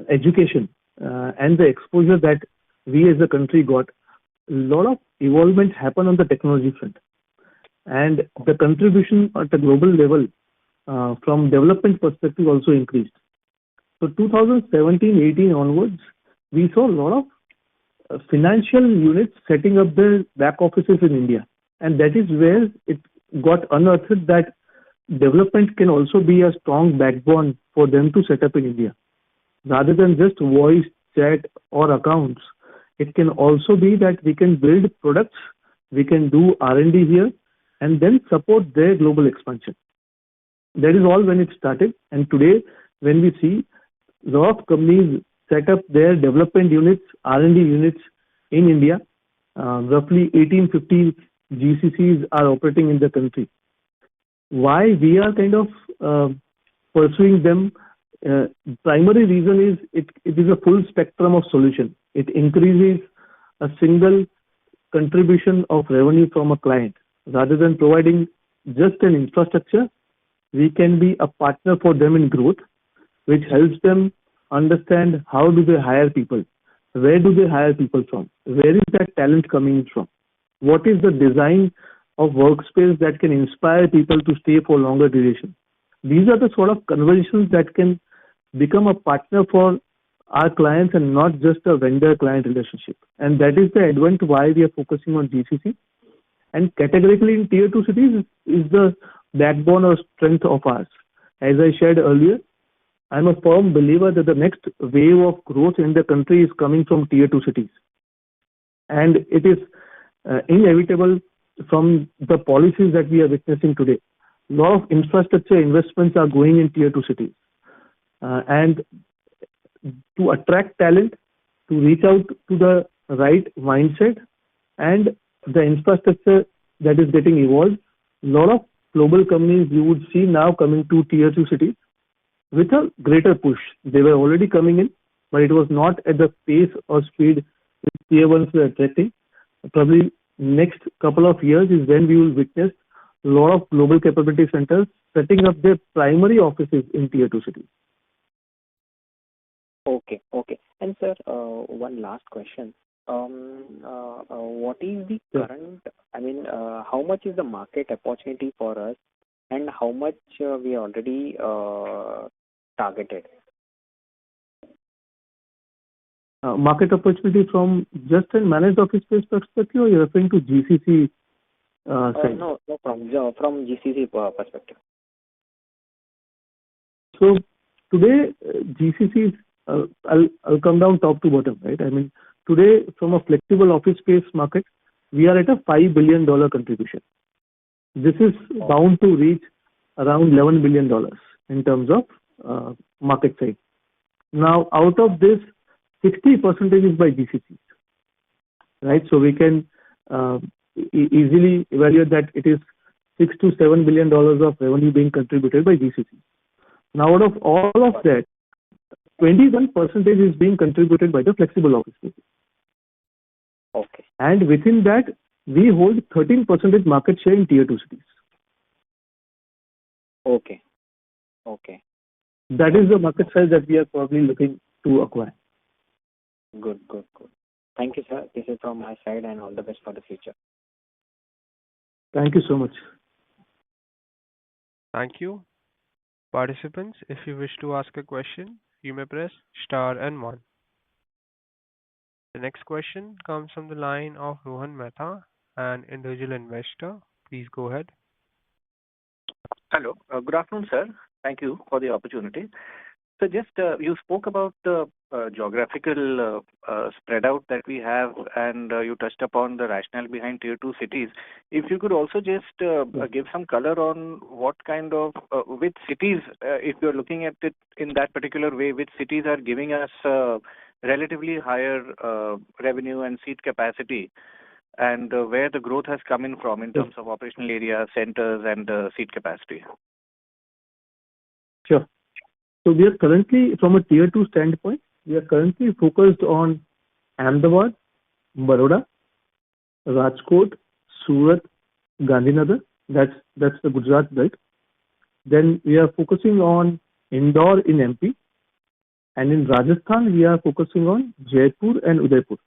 education and the exposure that we as a country got, a lot of evolvement happened on the technology front. And the contribution at the global level from development perspective also increased. So 2017-18 onwards, we saw a lot of financial units setting up their back offices in India. And that is where it got unearthed that development can also be a strong backbone for them to set up in India. Rather than just voice, chat or accounts, it can also be that we can build products, we can do R&D here and then support their global expansion. That is all when it started. And today, when we see a lot of companies set up their development units, R&D units in India, roughly 1850 GCCs are operating in the country. Why we are kind of pursuing them? Primary reason is it is a full spectrum of solution. It increases a single contribution of revenue from a client. Rather than providing just an infrastructure, we can be a partner for them in growth, which helps them understand how do they hire people, where do they hire people from, where is that talent coming from, what is the design of workspace that can inspire people to stay for longer duration. These are the sort of conversations that can become a partner for our clients and not just a vendor-client relationship. And that is the advent why we are focusing on GCC. And categorically in Tier 2 cities is the backbone or strength of ours. As I shared earlier, I'm a firm believer that the next wave of growth in the country is coming from Tier 2 cities. And it is inevitable from the policies that we are witnessing today. A lot of infrastructure investments are going in Tier 2 cities. And to attract talent, to reach out to the right mindset and the infrastructure that is getting evolved, a lot of global companies you would see now coming to tier 2 cities with a greater push. They were already coming in, but it was not at the pace or speed which tier 1s were attracting. Probably next couple of years is when we will witness a lot of global capability centers setting up their primary offices in tier 2 cities. Okay, okay. And sir, one last question. What is the current, how much is the market opportunity for us, and how much we already targeted? Market opportunity from just a managed office space perspective, or you're referring to GCC side? No, from GCC perspective. So today, GCCs, I'll come down top to bottom, right? I mean, today, from a flexible office space market, we are at a $5 billion contribution. This is bound to reach around $11 billion in terms of market size. Now, out of this, 60% is by GCCs, right? So we can easily evaluate that it is $6 to $7 billion of revenue being contributed by GCCs. Now, out of all of that, 21% is being contributed by the flexible office spaces. Okay. And within that, we hold 13% market share in tier 2 cities. Okay. Okay. That is the market size that we are probably looking to acquire. Good, good, good. Thank you, sir. This is from my side, and all the best for the future. Thank you so much. Thank you. Participants, if you wish to ask a question, you may press star and one. The next question comes from the line of Rohan Mehta, an individual investor. Please go ahead. Hello. Good afternoon, sir. Thank you for the opportunity. So just you spoke about the geographical spread out that we have, and you touched upon the rationale behind tier 2 cities. If you could also just give some color on what kind of which cities, if you're looking at it in that particular way, which cities are giving us relatively higher revenue and seat capacity, and where the growth has come in from in terms of operational area, centers, and seat capacity. Sure. So we are currently, from a tier 2 standpoint, we are currently focused on Ahmedabad, Baroda, Rajkot, Surat, Gandhinagar. That's the Gujarat belt. Then we are focusing on Indore in MP, and in Rajasthan we are focusing on Jaipur and Udaipur.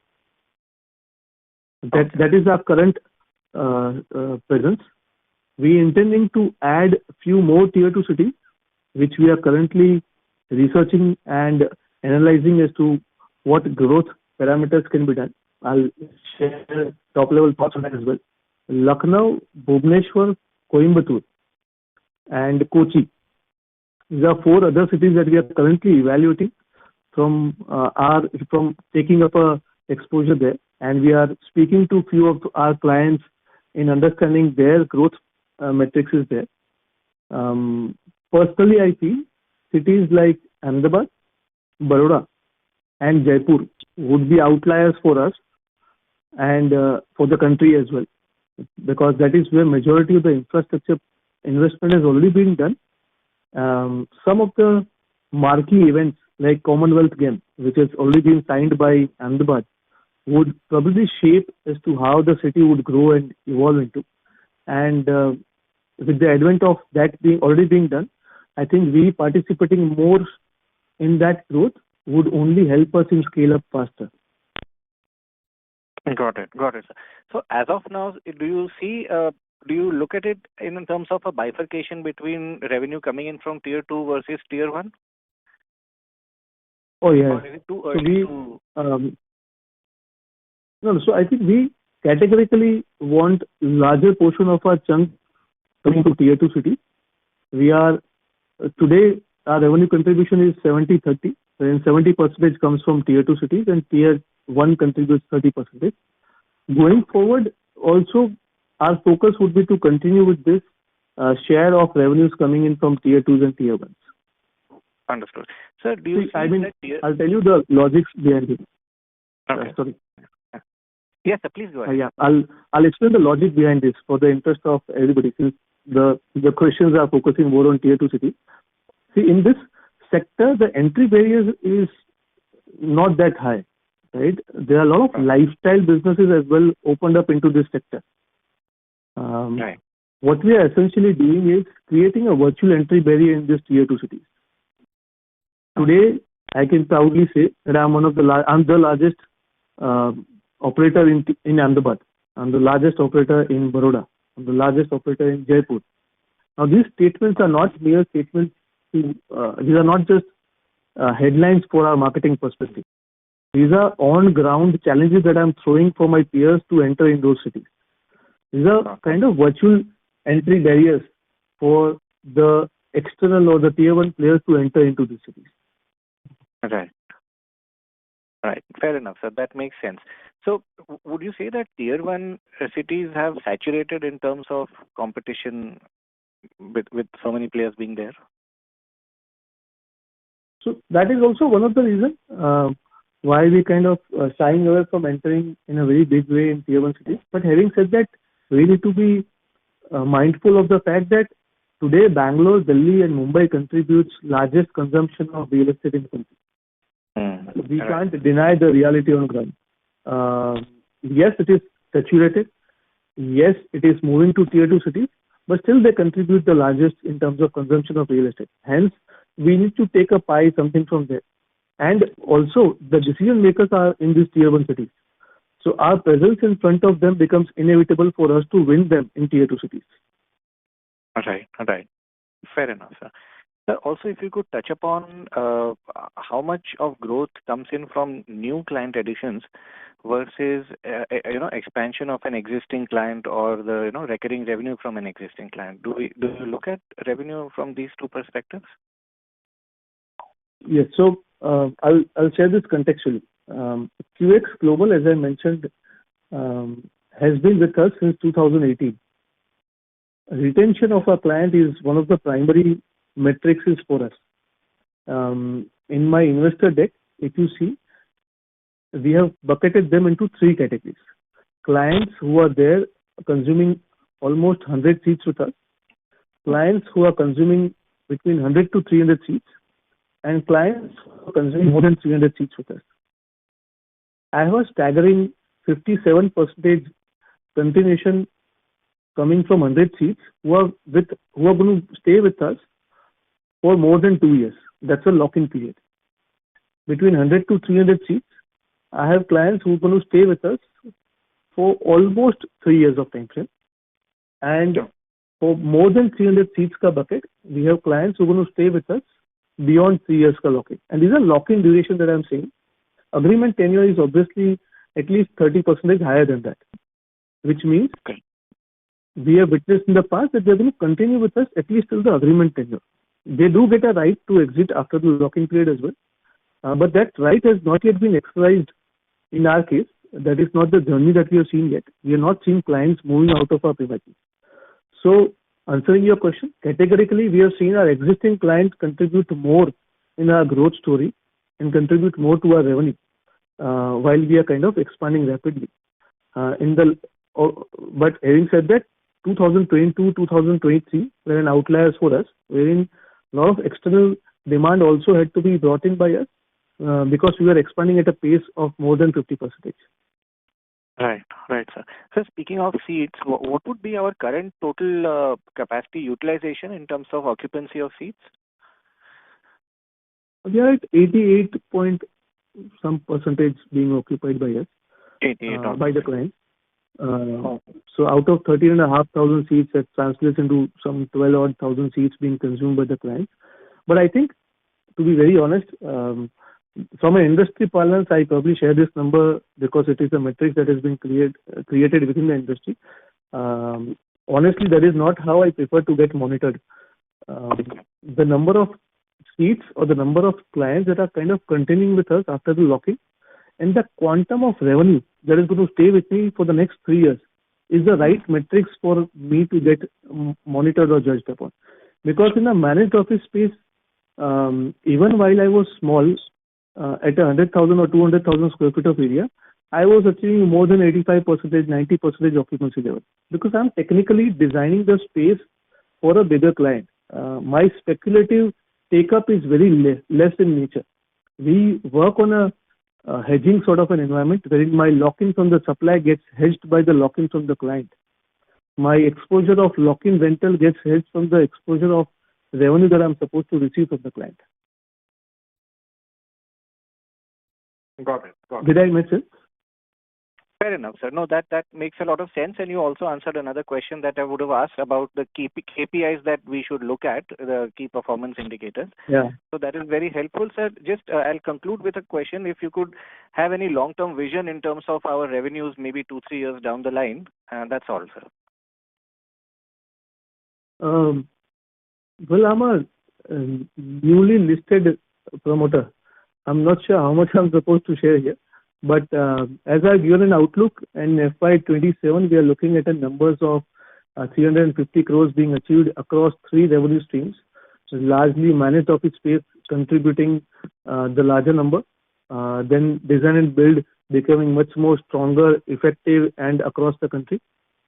That is our current presence. We intending to add a few more tier 2 cities, which we are currently researching and analyzing as to what growth parameters can be done. I'll share top level thoughts on that as well. Lucknow, Bhubaneswar, Coimbatore, and Kochi. These are 4 other cities that we are currently evaluating from taking up a exposure there, and we are speaking to few of our clients in understanding their growth metrics is there. Personally, I feel cities like Ahmedabad, Baroda, and Jaipur would be outliers for us and for the country as well, because that is where majority of the infrastructure investment has already been done. Some of the marquee events like Commonwealth Games, which has already been signed by Ahmedabad, would probably shape as to how the city would grow and evolve into. And with the advent of that already being done, I think we participating more in that growth would only help us in scale up faster. Got it, sir. So as of now, do you look at it in terms of a bifurcation between revenue coming in from tier 2 versus tier 1? Oh yeah. Or is it too early so I think we categorically want larger portion of our chunk coming to tier 2 cities. We are today our revenue contribution is 70-30, and 70% comes from tier 2 cities and tier 1 contributes 30%. Going forward, also our focus would be to continue with this share of revenues coming in from tier 2s and tier 1s. Understood. Sir, do you I'll tell you the logics behind it. Okay. Sorry. Yes, sir, please go ahead. Yeah, I'll explain the logic behind this for the interest of everybody, since the questions are focusing more on tier 2 cities. See, in this sector, the entry barriers is not that high, right? There are a lot of lifestyle businesses as well opened up into this sector. Right. What we are essentially doing is creating a virtual entry barrier in these tier 2 cities. Today, I can proudly say that I'm the largest operator in Ahmedabad. I'm the largest operator in Baroda. I'm the largest operator in Jaipur. Now, these statements are not mere statements. These are not just headlines for our marketing perspective. These are on-ground challenges that I'm throwing for my peers to enter in those cities. These are kind of virtual entry barriers for the external or the tier 1 players to enter into these cities. Right. Right. Fair enough, sir. That makes sense. So, would you say that tier 1 cities have saturated in terms of competition with so many players being there? So that is also one of the reasons why we kind of shying away from entering in a very big way in tier 1 cities. But having said that, we need to be mindful of the fact that today Bangalore, Delhi and Mumbai contributes largest consumption of real estate in the country. We can't deny the reality on ground. Yes, it is saturated. Yes, it is moving to tier 2 cities, but still they contribute the largest in terms of consumption of real estate. Hence, we need to take a pie, something from there. And also, the decision makers are in these tier 1 cities. So our presence in front of them becomes inevitable for us to win them in tier 2 cities. Right. Fair enough, sir. Also, if you could touch upon how much of growth comes in from new client additions versus expansion of an existing client or the recurring revenue from an existing client. Do you look at revenue from these two perspectives? Yes. So I'll share this contextually. QX Global, as I mentioned, has been with us since 2018. Retention of our client is one of the primary metrics for us. In my investor deck, if you see, we have bucketed them into 3 categories. Clients who are there consuming almost 100 seats with us, clients who are consuming between 100 to 300 seats, and clients who are consuming more than 300 seats with us. I have a staggering 57% continuation coming from 100 seats who are going to stay with us for more than 2 years. That's a lock-in period. Between 100 to 300 seats, I have clients who are going to stay with us for almost 3 years of time frame. And for more than 300 seats ka bucket, we have clients who are going to stay with us beyond 3 years ka lock-in. And these are lock-in duration that I'm saying. Agreement tenure is obviously at least 30% higher than that, which means we have witnessed in the past that they're going to continue with us at least till the agreement tenure. They do get a right to exit after the lock-in period as well. But that right has not yet been exercised in our case. That is not the journey that we have seen yet. We are not seeing clients moving out of our premises. So, answering your question, categorically, we have seen our existing clients contribute more in our growth story and contribute more to our revenue while we are kind of expanding rapidly. But having said that, 2022, 2023 were an outliers for us, wherein a lot of external demand also had to be brought in by us because we were expanding at a pace of more than 50%. Right, sir. So speaking of seats, what would be our current total capacity utilization in terms of occupancy of seats? We are at 88 point some percentage being occupied by us, by the client. So out of 13,500 seats, that translates into some 12,000 seats being consumed by the clients. But I think, to be very honest, from an industry parlance, I probably share this number because it is a metric that has been created within the industry. Honestly, that is not how I prefer to get monitored. The number of seats or the number of clients that are kind of continuing with us after the lock-in and the quantum of revenue that is going to stay with me for the next 3 years is the right metrics for me to get monitored or judged upon. Because in a managed office space, even while I was small, at 100,000 or 200,000 square feet of area, I was achieving more than 85%, 90% occupancy level. Because I'm technically designing the space for a bigger client. My speculative take-up is very less in nature. We work on a hedging sort of an environment wherein my lock-in from the supply gets hedged by the lock-in from the client. My exposure of lock-in rental gets hedged from the exposure of revenue that I'm supposed to receive from the client. Got it. Did I make sense? Fair enough, sir. No, that makes a lot of sense. And you also answered another question that I would have asked about the KPIs that we should look at, the key performance indicators. Yeah. So that is very helpful, sir. Just I'll conclude with a question. If you could have any long-term vision in terms of our revenues, maybe 2-3 years down the line, that's all, sir. Well, I'm a newly listed promoter. I'm not sure how much I'm supposed to share here. But as I've given an outlook, in FY27, we are looking at a numbers of 350 crores being achieved across 3 revenue streams, largely managed office space contributing the larger number, then design and build becoming much more stronger, effective, and across the country.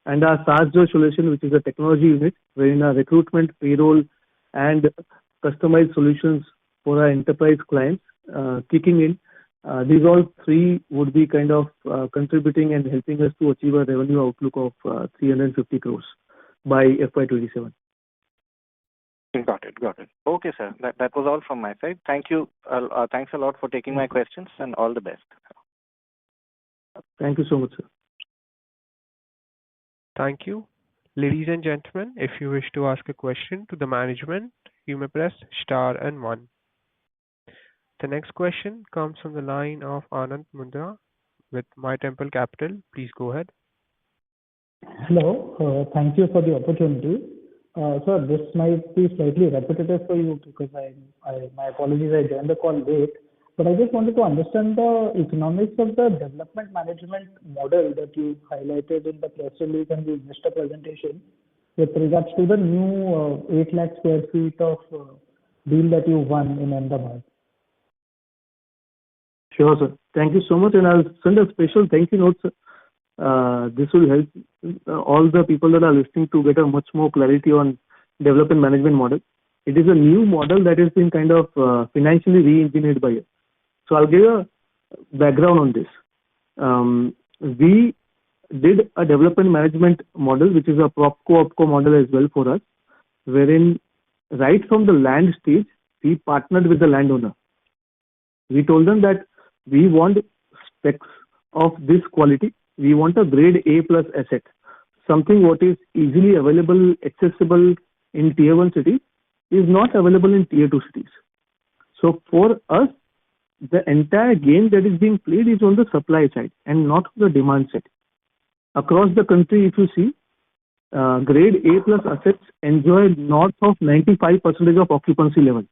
And our SaaS solution, which is a technology unit, wherein our recruitment, payroll, and customized solutions for our enterprise clients kicking in. These all 3 would be kind of contributing and helping us to achieve a revenue outlook of 350 crores by FY27. Got it. Okay, sir. That was all from my side. Thank you. Thanks a lot for taking my questions, and all the best. Thank you so much, sir. Thank you. Ladies and gentlemen, if you wish to ask a question to the management, you may press star and 1. The next question comes from the line of Anand Mundra with My Temple Capital. Please go ahead. Hello. Thank you for the opportunity. Sir, this might be slightly repetitive for you because my apologies, I joined the call late. But I just wanted to understand the economics of the development management model that you highlighted in the press release and the investor presentation with regards to the new 8 lakh square feet of deal that you won in Ahmedabad. Sure, sir. Thank you so much, and I'll send a special thank you note, sir. This will help all the people that are listening to get a much more clarity on development management model. It is a new model that has been kind of financially re-engineered by us. So I'll give a background on this. We did a development management model, which is a PropCo-OpCo model as well for us, wherein right from the land stage, we partnered with the landowner. We told them that we want specs of this quality. We want a grade A plus asset, something what is easily available, accessible in tier 1 cities, is not available in tier 2 cities. So for us, the entire game that is being played is on the supply side and not the demand side. Across the country, if you see, grade A plus assets enjoy north of 95% of occupancy level.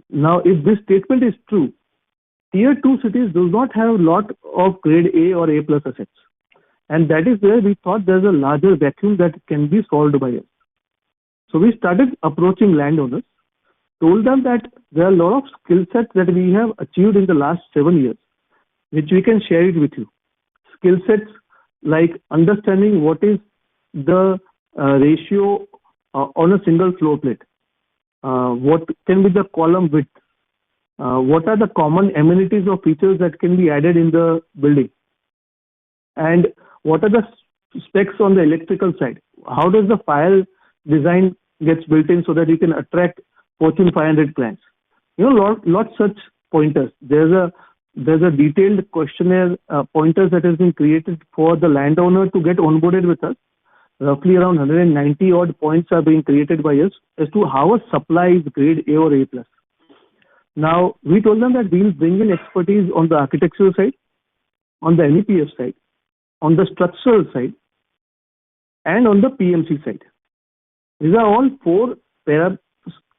Now, if this statement is true, tier 2 cities do not have a lot of grade A or A plus assets. And that is where we thought there's a larger vacuum that can be solved by us. So we started approaching landowners, told them that there are a lot of skill sets that we have achieved in the last 7 years, which we can share it with you. Skill sets like understanding what is the ratio on a single floor plate, what can be the column width, what are the common amenities or features that can be added in the building, and what are the specs on the electrical side. How does the fire design gets built in so that you can attract Fortune 500 clients? Lots such pointers. There's a detailed questionnaire pointers that has been created for the landowner to get onboarded with us. Roughly around 190 odd points are being created by us as to how a supply is grade A or A plus. Now, we told them that we'll bring in expertise on the architectural side, on the MEPF side, on the structural side, and on the PMC side. These are all 4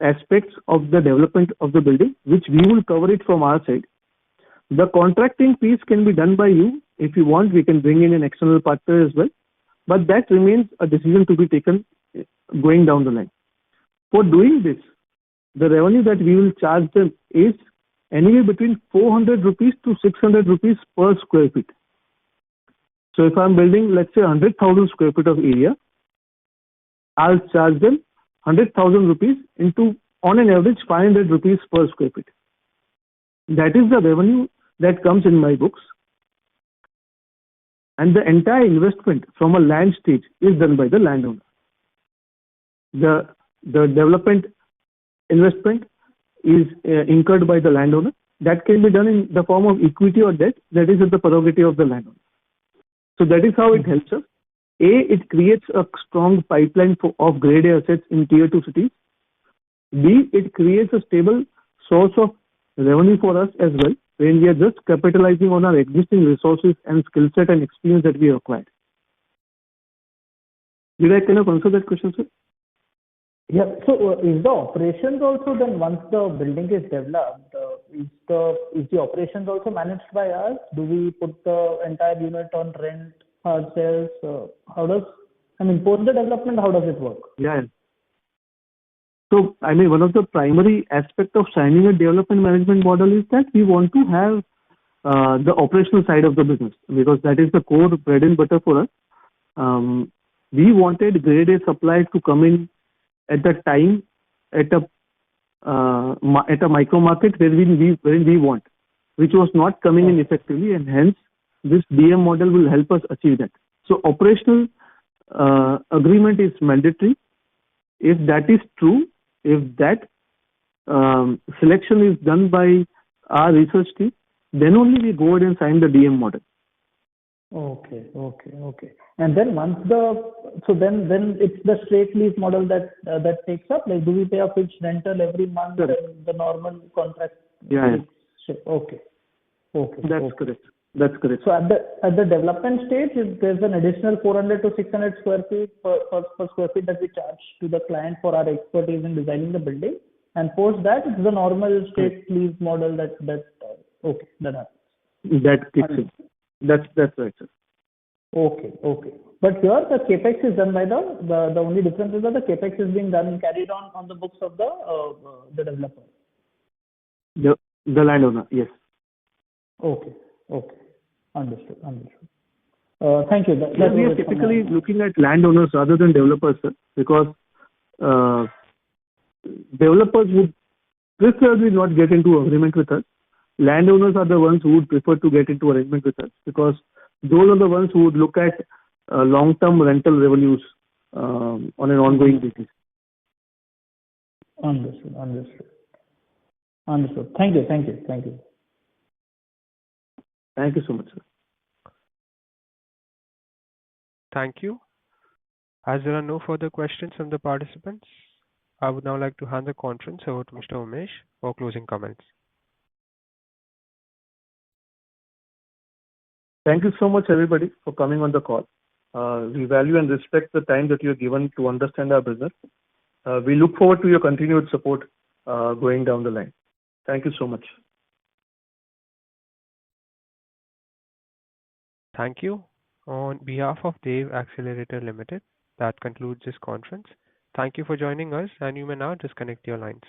aspects of the development of the building, which we will cover it from our side. The contracting piece can be done by you. If you want, we can bring in an external partner as well. But that remains a decision to be taken going down the line. For doing this, the revenue that we will charge them is anywhere between 400 rupees to 600 rupees per square feet. So if I'm building, let's say, 100,000 square feet of area, I'll charge them 100,000 rupees into, on an average, 500 rupees per square feet. That is the revenue that comes in my books. And the entire investment from a land stage is done by the landowner. The development investment is incurred by the landowner. That can be done in the form of equity or debt. That is at the prerogative of the landowner. So that is how it helps us. A, it creates a strong pipeline of grade A assets in tier 2 cities. B, it creates a stable source of revenue for us as well, when we are just capitalizing on our existing resources and skill set and experience that we acquired. Did I kind of answer that question, sir? Yeah. So is the operations also then, once the building is developed, is the operations also managed by us? Do we put the entire unit on rent ourselves? How does, I mean, post the development, how does it work? Yeah. So, I mean, one of the primary aspects of signing a development management model is that we want to have the operational side of the business, because that is the core bread and butter for us. We wanted grade A supply to come in at the time, at a micro market where we want, which was not coming in effectively, and hence this DM model will help us achieve that. So operational agreement is mandatory. If that is true, if that selection is done by our research team, then only we go ahead and sign the DM model. Okay. And then once then it's the straight lease model that takes up. Like, do we pay a fixed rental every month? Correct. And the normal contract? Yeah. Okay. That's correct. So at the development stage, if there's an additional 400 to 600 square feet per square feet that we charge to the client for our expertise in designing the building, and post that it's the normal straight lease model that happens. That kicks in. That's right, sir. Okay. But here the capex is done by the only difference is that the capex is being carried on the books of the developer. The landowner, yes. Okay. Understood. Thank you. We are typically looking at landowners rather than developers, sir, because developers would preferably not get into agreement with us. Landowners are the ones who would prefer to get into arrangement with us, because those are the ones who would look at long-term rental revenues on an ongoing basis. Understood. Thank you. Thank you so much, sir. Thank you. As there are no further questions from the participants, I would now like to hand the conference over to Mr. Umesh for closing comments. Thank you so much, everybody, for coming on the call. We value and respect the time that you have given to understand our business. We look forward to your continued support going down the line. Thank you so much. Thank you. On behalf of Dave Accelerator Ltd, that concludes this conference. Thank you for joining us, and you may now disconnect your lines.